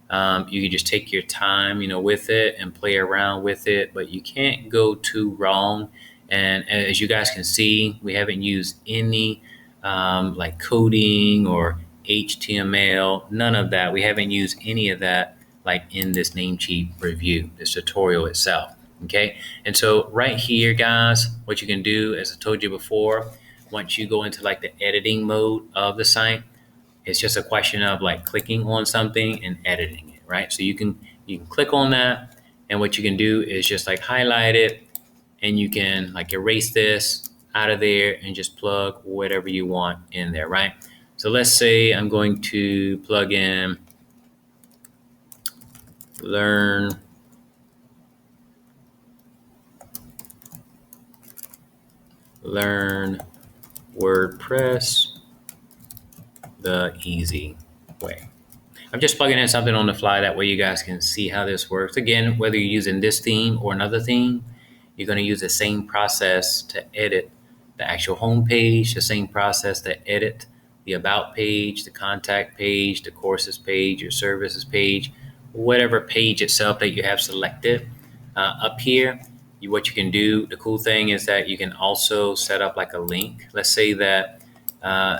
You can just take your time, with it and play around with it, but you can't go too wrong. And as you guys can see, we haven't used any like coding or HTML, none of that. We haven't used any of that like in this Namecheap review, this tutorial itself. Okay. And so right here, guys, what you can do, as I told you before, once you go into like the editing mode of the site, it's just a question of like clicking on something and editing it, right? So you can click on that, and what you can do is just like highlight it, and you can like erase this out of there and just plug whatever you want in there, right? So let's say I'm going to plug in learn WordPress the easy way. I'm just plugging in something on the fly. That way you guys can see how this works. Again, whether you're using this theme or another theme, you're going to use the same process to edit the actual home page, the same process to edit the about page, the contact page, the courses page, your services page, whatever page itself that you have selected up here. What you can do, the cool thing is that you can also set up like a link. Let's say that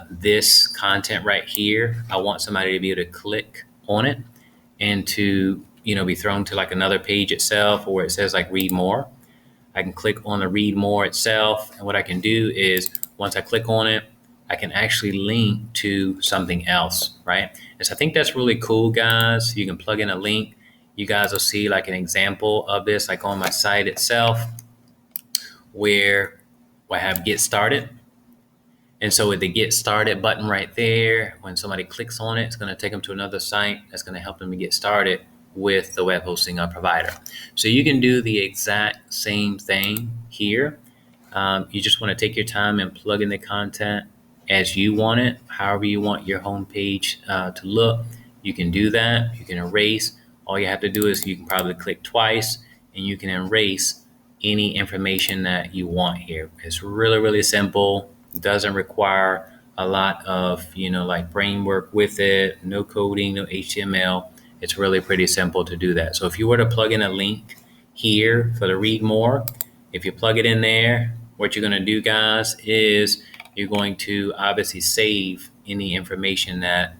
this content right here, I want somebody to be able to click on it and to be thrown to like another page itself, or it says like read more. I can click on the read more itself, and what I can do is once I click on it, I can actually link to something else, right? And so I think that's really cool, guys. You can plug in a link. You guys will see like an example of this like on my site itself, where I have get started. And so with the get started button right there, when somebody clicks on it, it's going to take them to another site that's going to help them to get started with the web hosting provider. So you can do the exact same thing here. You just want to take your time and plug in the content as you want it, however you want your home page to look. You can do that. You can erase. All you have to do is you can probably click twice and you can erase any information that you want here. It's really, really simple. It doesn't require a lot of, like brain work with it, no coding, no HTML. It's really pretty simple to do that. So if you were to plug in a link here for the read more, if you plug it in there, what you're going to do, guys, is you're going to obviously save any information that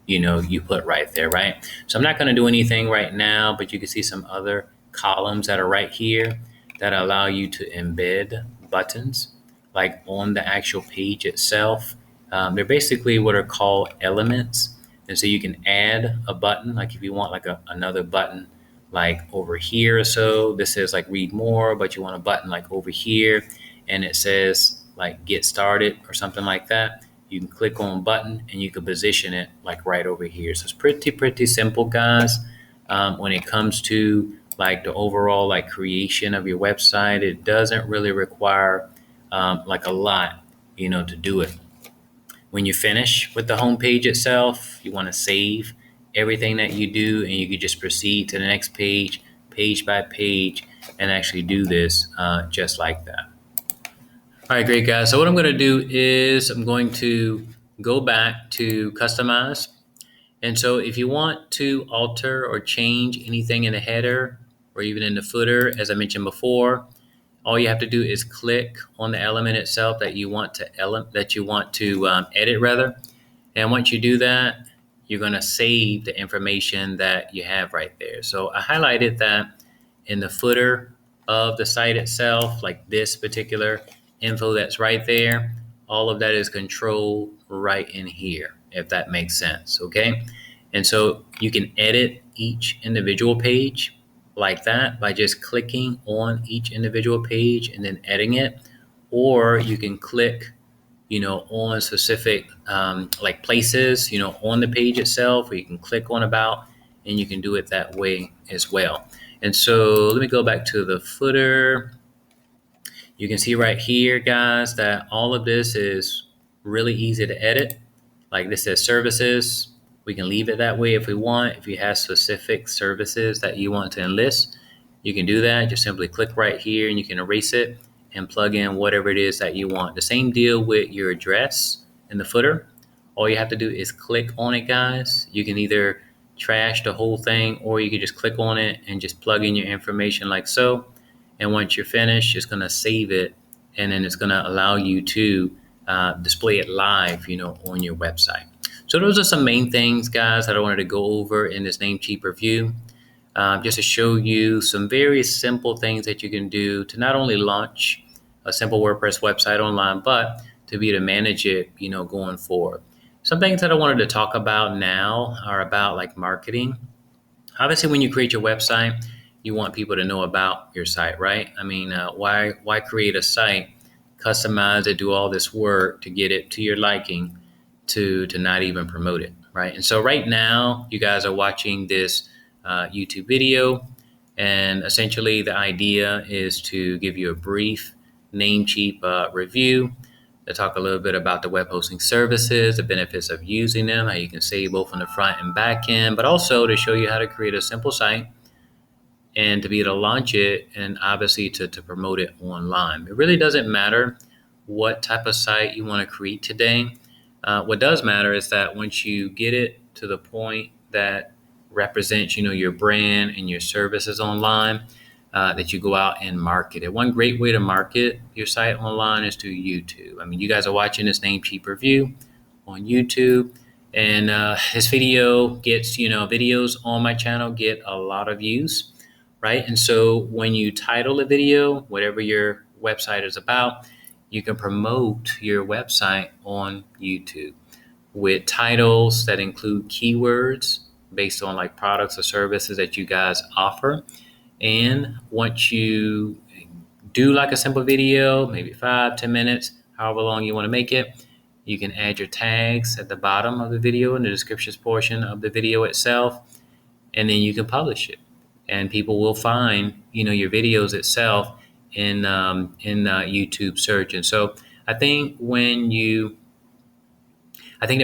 you put right there, right? So I'm not going to do anything right now, but you can see some other columns that are right here that allow you to embed buttons like on the actual page itself. They're basically what are called elements. And so you can add a button, like if you want like another button like over here or so. This says like read more, but you want a button like over here and it says like get started or something like that. You can click on button and you can position it like right over here. So it's pretty simple, guys. When it comes to like the overall like creation of your website, it doesn't really require like a lot, to do it. When you finish with the home page itself, you want to save everything that you do, and you can just proceed to the next page, page by page, and actually do this just like that. All right, great, guys. So what I'm going to do is I'm going to go back to customize. And so if you want to alter or change anything in the header or even in the footer, as I mentioned before, all you have to do is click on the element itself that you want to edit rather. And once you do that, you're going to save the information that you have right there. So I highlighted that in the footer of the site itself, like this particular info that's right there. all of that is controlled right in here, if that makes sense, okay? And so you can edit each individual page like that by just clicking on each individual page and then editing it, or you can click on specific like places, on the page itself, or you can click on about, and you can do it that way as well. And so let me go back to the footer. You can see right here, guys, that all of this is really easy to edit. Like this says services. We can leave it that way if we want. If you have specific services that you want to enlist, you can do that. Just simply click right here and you can erase it and plug in whatever it is that you want. The same deal with your address in the footer. All you have to do is click on it, guys. You can either trash the whole thing, or you can just click on it and just plug in your information like so. And once you're finished, it's going to save it, and then it's going to allow you to display it live, on your website. So those are some main things, guys, that I wanted to go over in this Namecheap review, just to show you some very simple things that you can do to not only launch a simple WordPress website online, but to be able to manage it, going forward. Some things that I wanted to talk about now are about like marketing. Obviously, when you create your website, you want people to know about your site, right? I mean, why create a site, customize it, do all this work to get it to your liking, to not even promote it, right? And so right now, you guys are watching this YouTube video, and essentially the idea is to give you a brief Namecheap review, to talk a little bit about the web hosting services, the benefits of using them, how you can save both on the front and back end, but also to show you how to create a simple site and to be able to launch it, and obviously to promote it online. It really doesn't matter what type of site you want to create today. What does matter is that once you get it to the point that represents, your brand and your services online, that you go out and market it. One great way to market your site online is through YouTube. I mean, you guys are watching this Namecheap review on YouTube, and this video gets, videos on my channel get a lot of views, right? And so when you title a video, whatever your website is about, you can promote your website on YouTube with titles that include keywords based on like products or services that you guys offer. And once you do like a simple video, maybe 5-10 minutes, however long you want to make it, you can add your tags at the bottom of the video in the descriptions portion of the video itself, and then you can publish it. And people will find, your videos itself in YouTube search. And so I think the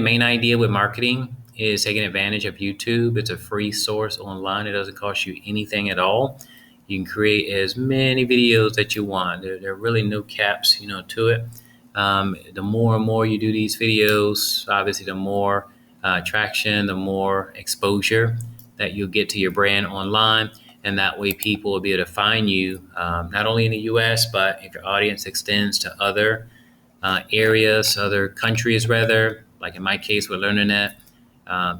main idea with marketing is taking advantage of YouTube. It's a free source online. It doesn't cost you anything at all. You can create as many videos that you want. There are really no caps, to it. The more and more you do these videos, obviously the more traction, the more exposure that you'll get to your brand online. And that way people will be able to find you, not only in the US, but if your audience extends to other areas, other countries rather, like in my case with LearnerNet,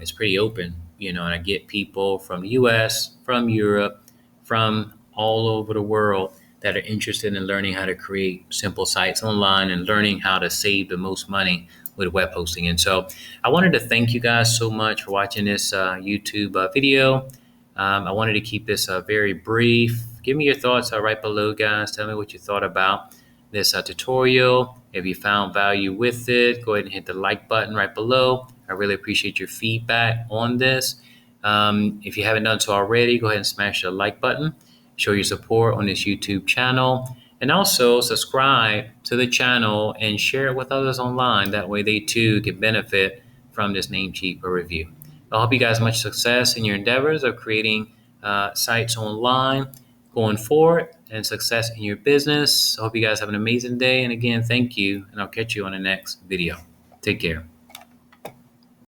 it's pretty open, and I get people from the US, from Europe, from all over the world that are interested in learning how to create simple sites online and learning how to save the most money with web hosting. And so I wanted to thank you guys so much for watching this YouTube video. I wanted to keep this very brief. Give me your thoughts right below, guys. Tell me what you thought about this tutorial. If you found value with it, go ahead and hit the like button right below. I really appreciate your feedback on this. If you haven't done so already, go ahead and smash the like button. Show your support on this YouTube channel. And also subscribe to the channel and share it with others online. That way they too can benefit from this Namecheap review. I hope you guys much success in your endeavors of creating sites online going forward, and success in your business. I hope you guys have an amazing day. And again, thank you, and I'll catch you on the next video. Take care.